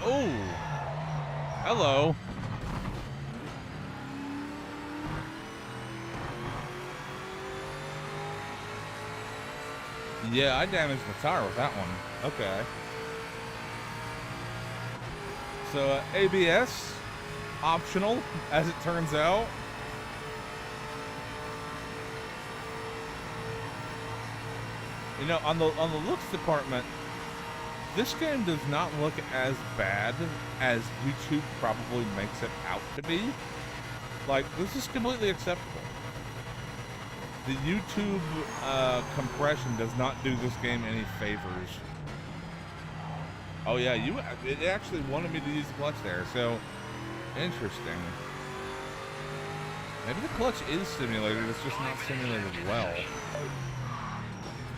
Oh, hello. Yeah, I damaged the tire with that one. Okay. So ABS, optional, as it turns out. You know, on the looks department, this game does not look as bad as YouTube probably makes it out to be. Like, this is completely acceptable. The YouTube compression does not do this game any favors. Oh yeah, it actually wanted me to use the clutch there, so interesting. Maybe the clutch is simulated, it's just not simulated well.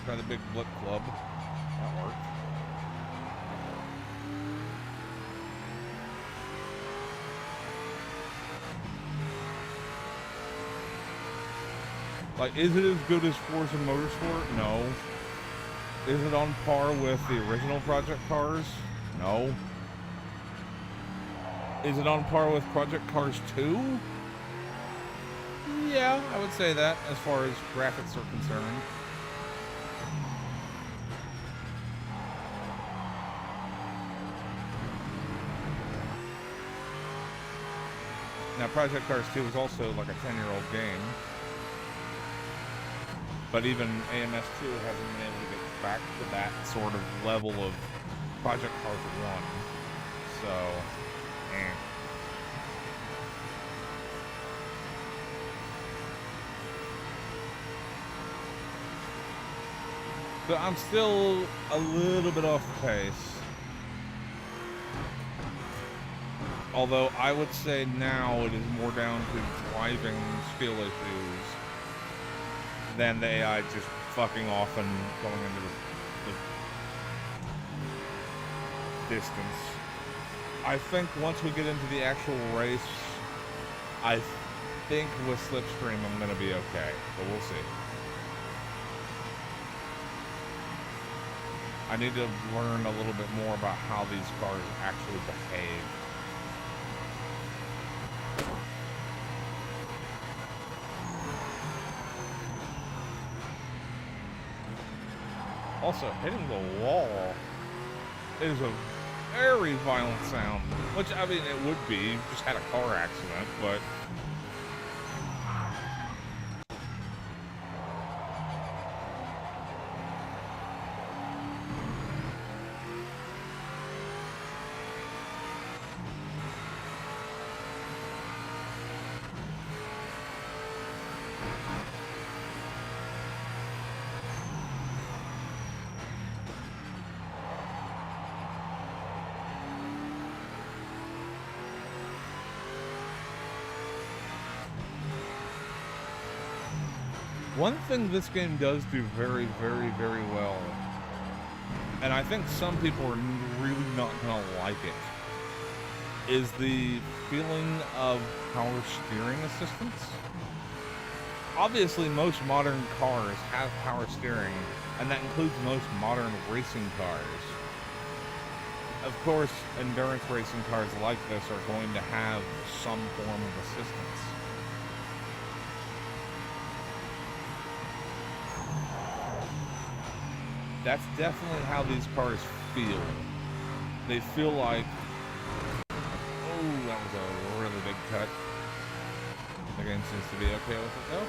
Try the big blip club. That worked. Like, is it as good as Forza Motorsport? No. Is it on par with the original Project Cars? No. Is it on par with Project Cars 2? Yeah, I would say that, as far as graphics are concerned. Now, Project Cars 2 is also like a 10-year-old game. But even AMS2 hasn't been able to get back to that sort of level of Project Cars 1. So, So I'm still a little bit off the pace. Although I would say now it is more down to driving skill issues than the AI just fucking off and going into the distance. I think once we get into the actual race, I think with Slipstream I'm going to be okay, but we'll see. I need to learn a little bit more about how these cars actually behave. Also, hitting the wall is a very violent sound, which, I mean, it would be. You just had a car accident, but... One thing this game does do very, very, very well, and I think some people are really not gonna like it, is the feeling of power steering assistance. Obviously, most modern cars have power steering, and that includes most modern racing cars. Of course, endurance racing cars like this are going to have some form of assistance. That's definitely how these cars feel. They feel like... Oh, that was a really big cut. The game seems to be okay with it, though.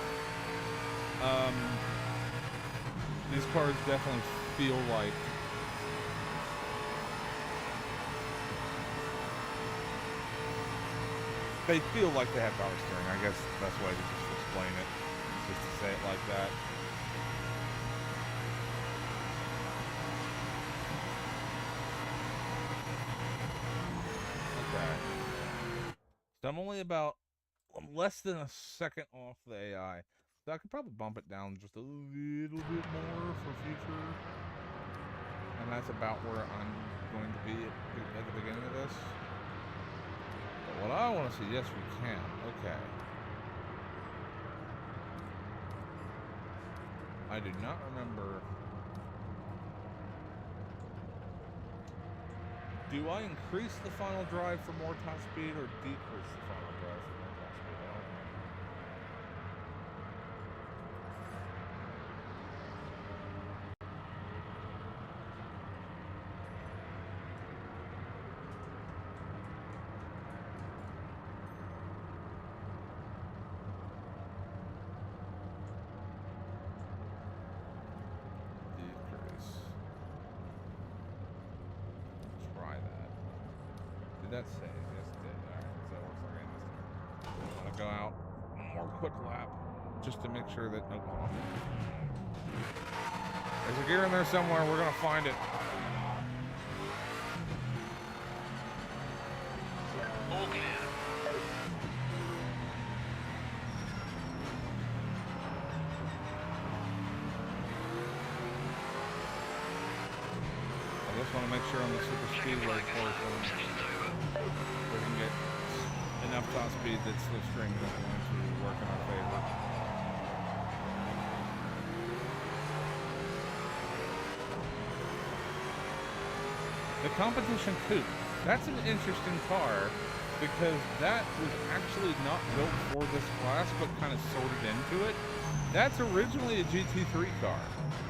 These cars definitely feel like... They feel like they have power steering. I guess the best way to just explain it is just to say it like that. So I'm only about less than a second off the AI. So I could probably bump it down just a little bit more for future. And that's about where I'm going to be at the beginning of this. But what I want to see, yes we can. Okay. I do not remember... Do I increase the final drive for more top speed or decrease the final drive for more top speed? I don't remember. Decrease. Try that. Did that save? Yes, it did. Alright, so it looks like I missed it. I'm gonna go out one more quick lap just to make sure that no problem. There's a gear in there somewhere. We're gonna find it. All clear. I just want to make sure on the super speedway course we can get enough top speed that Slipstream is going to work in our favor. The competition coupe. That's an interesting car because that was actually not built for this class but kind of sorted into it. That's originally a GT3 car.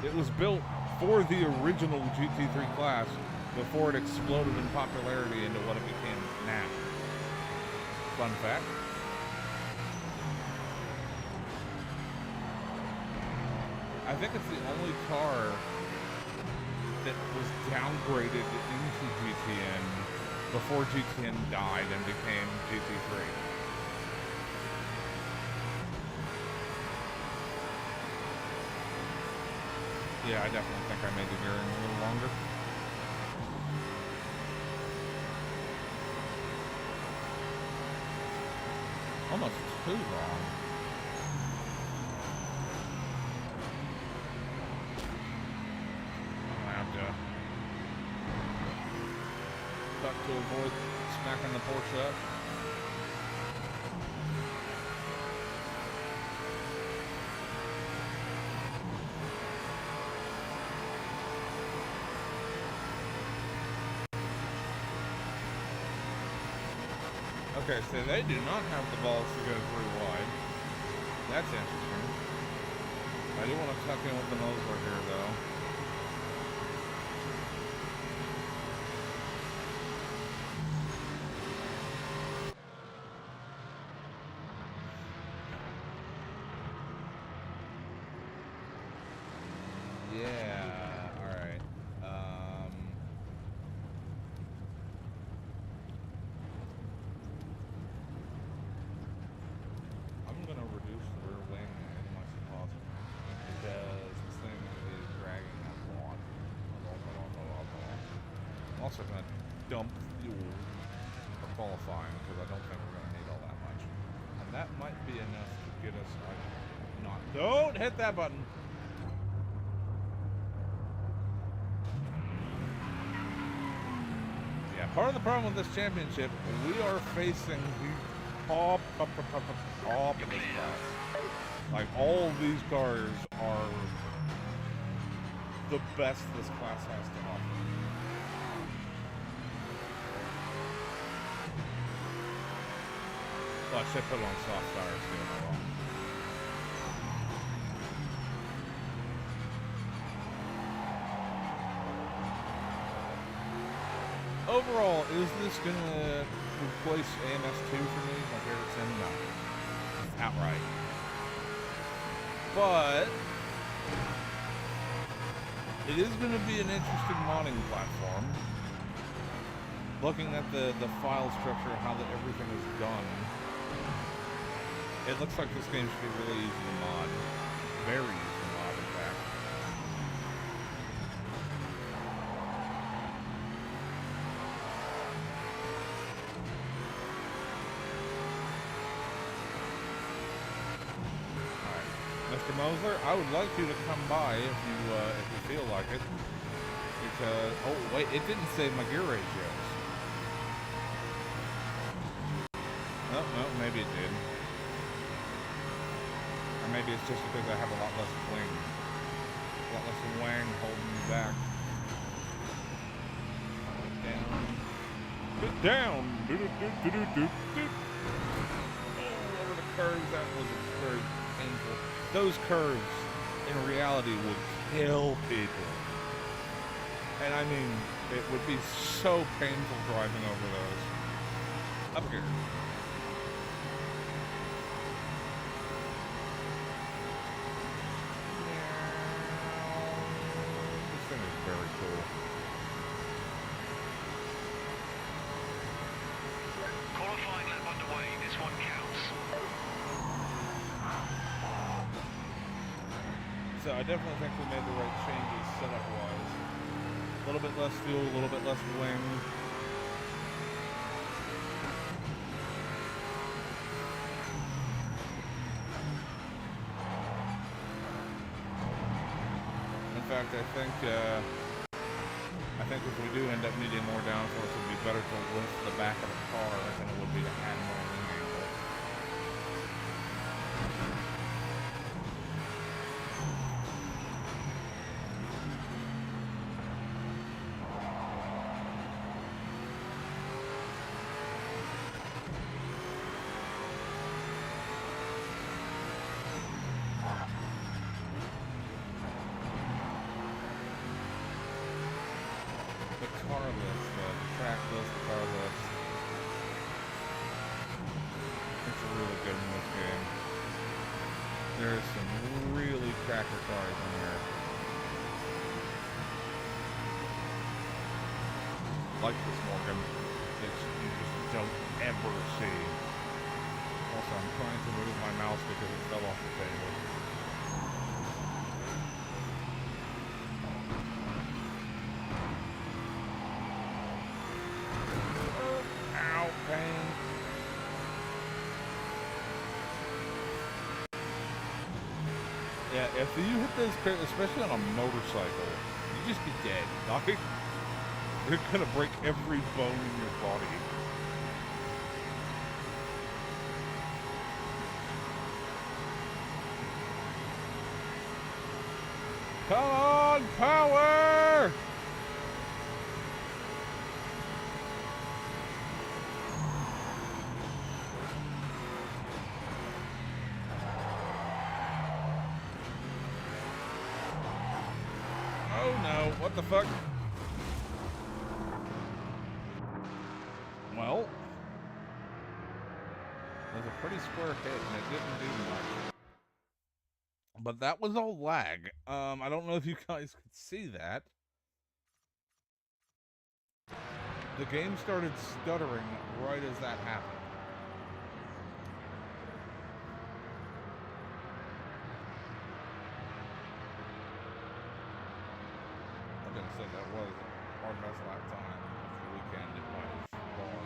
It was built for the original GT3 class before it exploded in popularity into what it became now. Fun fact. I think it's the only car that was downgraded into GTN before GTN died and became GT3. Yeah, I definitely think I made the gearing a little longer. Almost too long. I have to duck to avoid smacking the Porsche up. Okay, so they do not have the balls to go through wide. That's interesting. I do want to tuck in with the Mosler here, though. Yeah, alright. I'm going to reduce the rear wing as much as possible because this thing is dragging a lot. I'm also going to dump fuel for qualifying because I don't think we're going to need all that much. And that might be enough to get us not... Don't hit that button! Yeah, part of the problem with this championship, we are facing the top of this class. Like, all of these cars are the best this class has to offer. Well, I should put it on soft tires too, hold on. Overall, is this gonna replace AMS2 for me? Like Ericsson? No. Outright. But it is gonna be an interesting modding platform. Looking at the file structure and how everything is done, it looks like this game should be really easy to mod. Very easy to mod, in fact. Mr. Mosler, I would like you to come by if you feel like it. Because oh wait, it didn't say my gear ratios. Oh no, maybe it did. Or maybe it's just because I have a lot less wing, a lot less wang holding me back. Get down. Do do do do do do do. Oh, over the curves, that was very painful. Those curves, in reality, would kill people. And I mean, it would be so painful driving over those. Up here. This thing is very cool. Qualifying lap underway. This one counts. So I definitely think we made the right changes setup-wise. A little bit less fuel, a little bit less wing. In fact, I think if we do end up needing more downforce, it would be better to lift the back of the car than it would be to add more wing angle. The car list, the track list, the car list. It's really good in this game. There's some really cracker cars in here. Like this Morgan, that you just don't ever see. Also, I'm trying to move my mouse because it fell off the table. if you hit those, especially on a motorcycle, you just be dead. Like, they're gonna break every bone in your body. Come on, power! Oh no, what the fuck? Well, it was a pretty square hit and it didn't do much. But that was all lag. I don't know if you guys could see that. The game started stuttering right as that happened. I'm gonna say that was our best lap time of the weekend by far.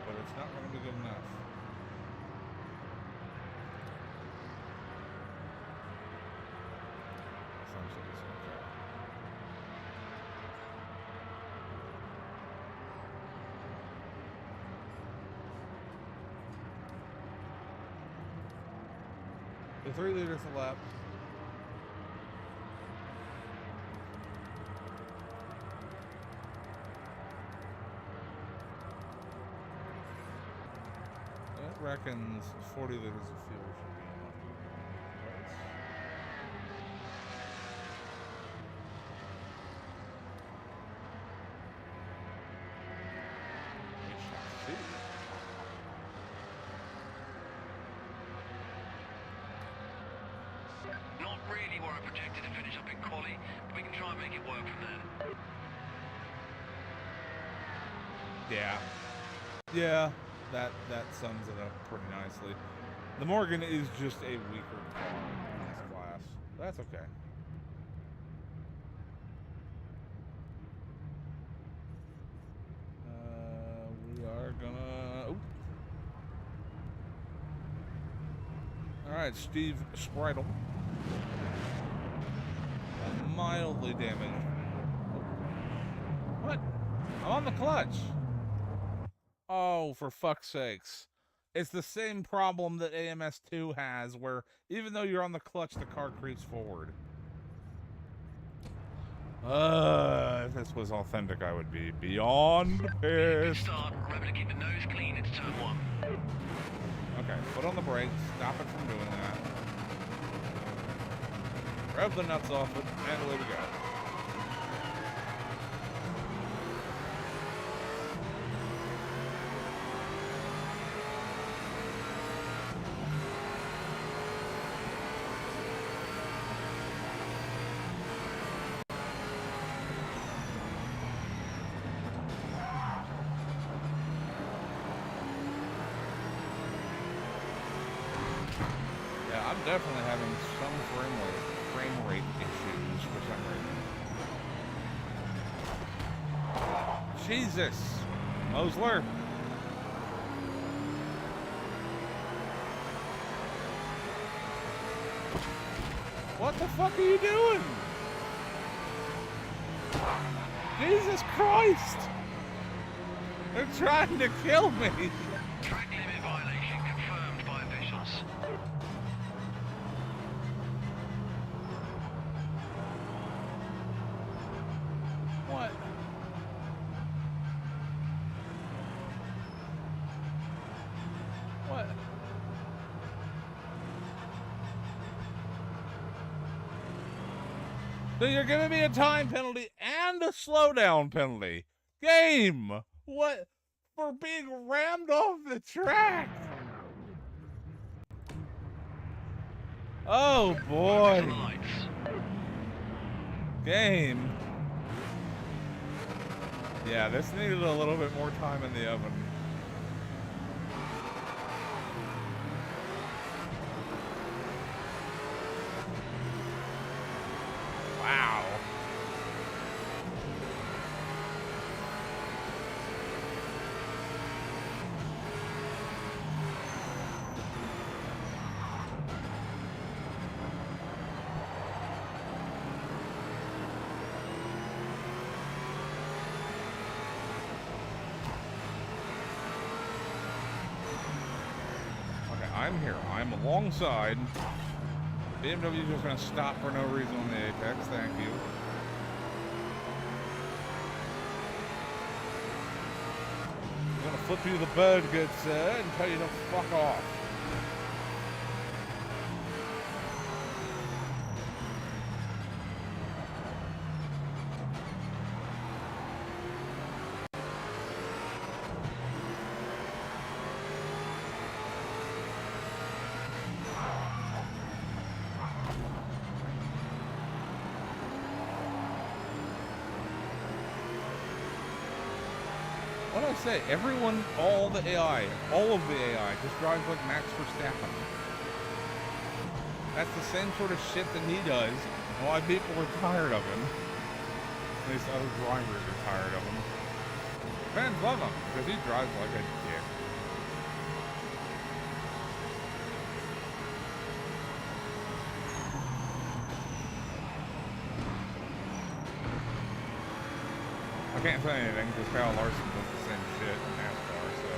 But it's not gonna be good enough. The 3 liters a lap. It reckons 40 liters of fuel should be enough to make the race. We shall see. Not really where I projected to finish up in quali, but we can try and make it work from there. Yeah. Yeah, that sums it up pretty nicely. The Morgan is just a weaker car in this class. That's okay. We are gonna... Oop. Alright, Steve Spritle. Mildly damaged. What? I'm on the clutch. Oh, for fuck's sakes. It's the same problem that AMS2 has, where even though you're on the clutch, the car creeps forward. If this was authentic, I would be beyond Good pissed. start. Remember to keep the nose clean into turn 1. Okay, foot on the brakes. Stop it from doing that. Rev the nuts off it, and away we go. I'm definitely having some frame rate issues for some reason. Jesus! Mosler! What the fuck are you doing? Jesus Christ! They're trying to kill me! Track limit violation confirmed by officials. What? What? So you're giving me a time penalty and a slowdown penalty. Game! What? For being rammed off the track! Oh boy! Game. Yeah, this needed a little bit more time in the oven. Wow. I'm here. I'm alongside. BMW just gonna stop for no reason on the apex. Thank you. I'm gonna flip you the bird, good sir, and tell you to fuck off. What do I say? Everyone, all of the AI just drives like Max Verstappen. That's the same sort of shit that he does, and why people are tired of him. At least other drivers are tired of him. Fans love him, because he drives like a dick. I can't say anything because Kyle Larson does the same shit in NASCAR, so.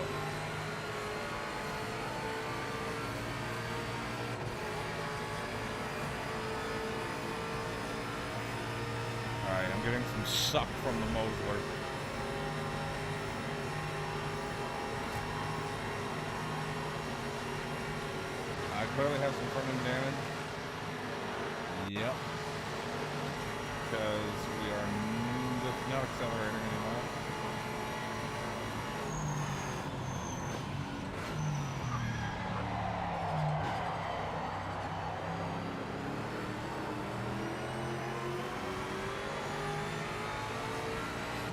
Alright, I'm getting some suck from the Mosler. I clearly have some front end damage. Yep. Because we are not accelerating anymore.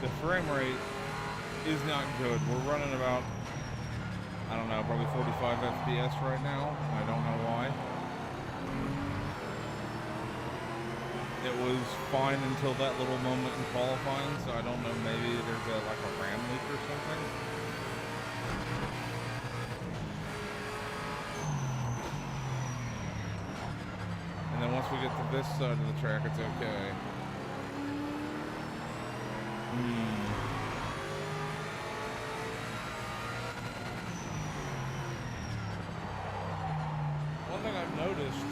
The frame rate is not good. We're running about, I don't know, probably 45 FPS right now. I don't know why. It was fine until that little moment in qualifying, so I don't know, maybe there's like a RAM leak or something. And then once we get to this side of the track, it's okay. One thing I've noticed,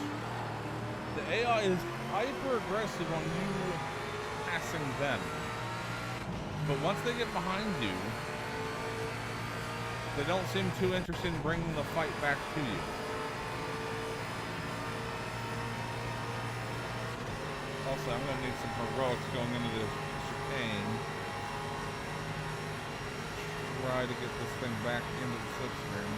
the AI is hyper aggressive on you passing them, but once they get behind you, they don't seem too interested in bringing the fight back to you. Also, I'm gonna need some heroics going into this chicane. Try to get this thing back into the slipstream.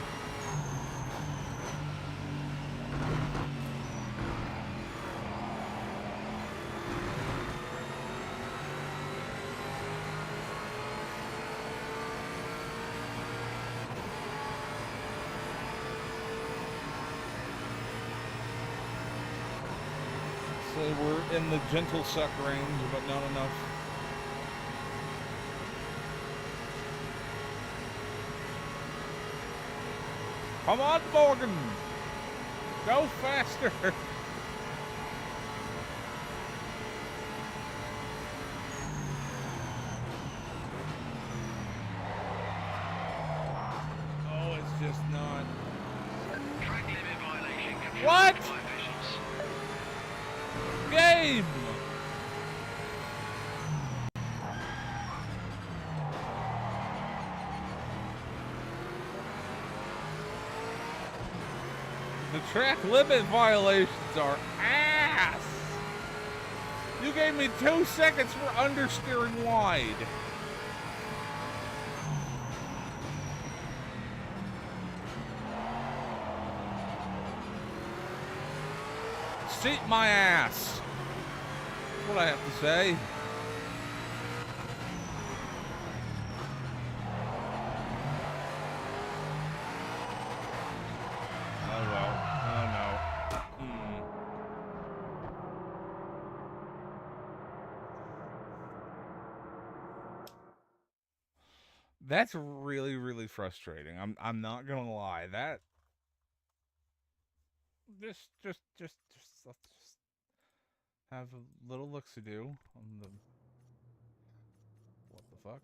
We're in the gentle suck range, but not enough. Come on, Morgan! Go faster! Oh, it's just not. Track limit violation. What? Game! The track limit violations are ass! You gave me 2 seconds for understeering wide. Seat my ass. That's what I have to say. Oh well. Oh no. That's really, really frustrating. I'm not gonna lie. That just let's just have a little look-see-do on the. What the fuck?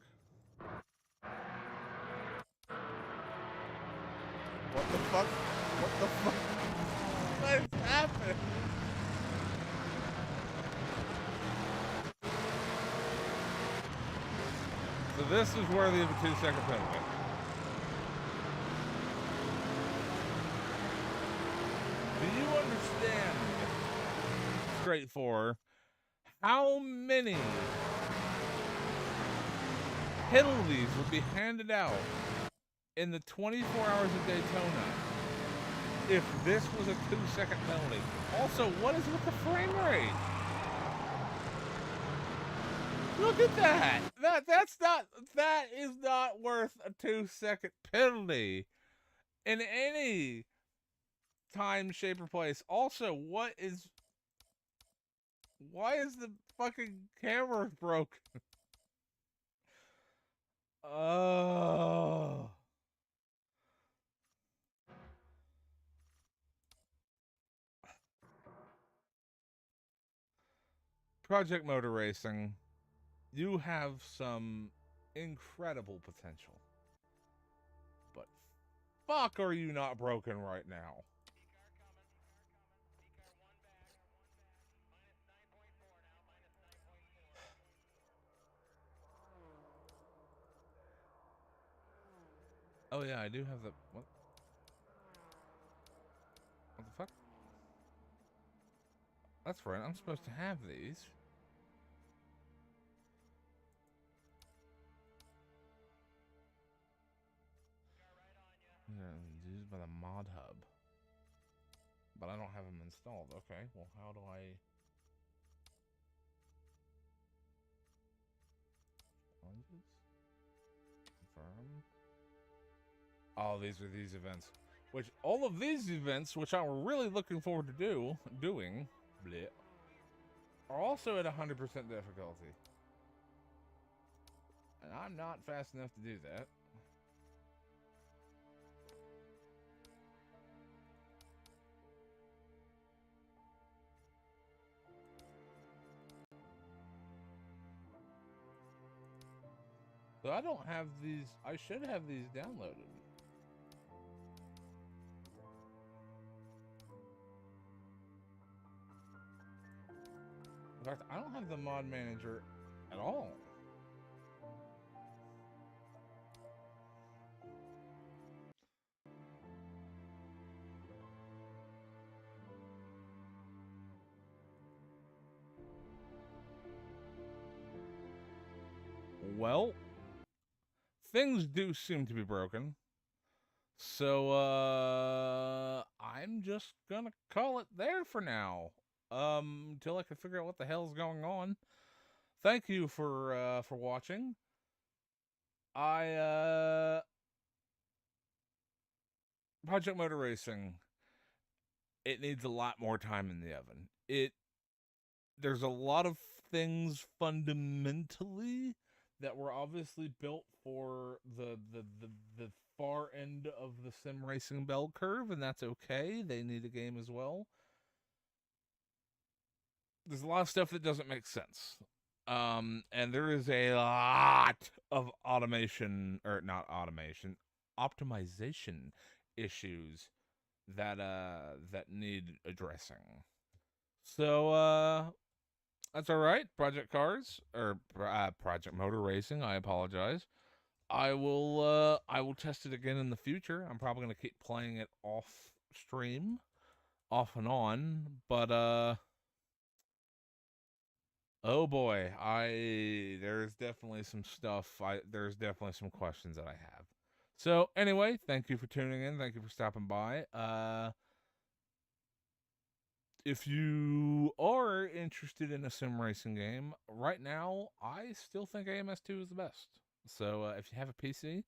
What the fuck? What the fuck? What is happening? So this is where the 2-second penalty. Do you understand, straight for, how many penalties would be handed out in the 24 hours of Daytona if this was a 2-second penalty? Also, what is with the frame rate? Look at that. That is not worth a 2-second penalty in any time, shape, or place. Also, why is the fucking camera broken? Oh. Project Motor Racing, you have some incredible potential. But fuck, are you not broken right now? Oh yeah, I do have the what? What the fuck? That's right, I'm supposed to have these. Yeah, used by the mod hub. But I don't have them installed. Okay, well, how do I... Confirm. Oh, these are these events. Which, all of these events, which I'm really looking forward to doing, bleh, are also at 100% difficulty. And I'm not fast enough to do that. So I don't have these. I should have these downloaded. In fact, I don't have the mod manager at all. Well, things do seem to be broken. So, I'm just gonna call it there for now. Until I can figure out what the hell's going on. Thank you for watching. Project Motor Racing, it needs a lot more time in the oven. There's a lot of things fundamentally that were obviously built for the far end of the sim racing bell curve, and that's okay. They need a game as well. There's a lot of stuff that doesn't make sense. And there is a lot of automation, or not automation, optimization issues that need addressing. So that's all right. Project Cars, or Project Motor Racing, I apologize. I will test it again in the future. I'm probably going to keep playing it off stream, off and on, but oh boy, there's definitely some stuff. There's definitely some questions that I have. So anyway, thank you for tuning in. Thank you for stopping by. If you are interested in a sim racing game, right now, I still think AMS2 is the best. So if you have a PC,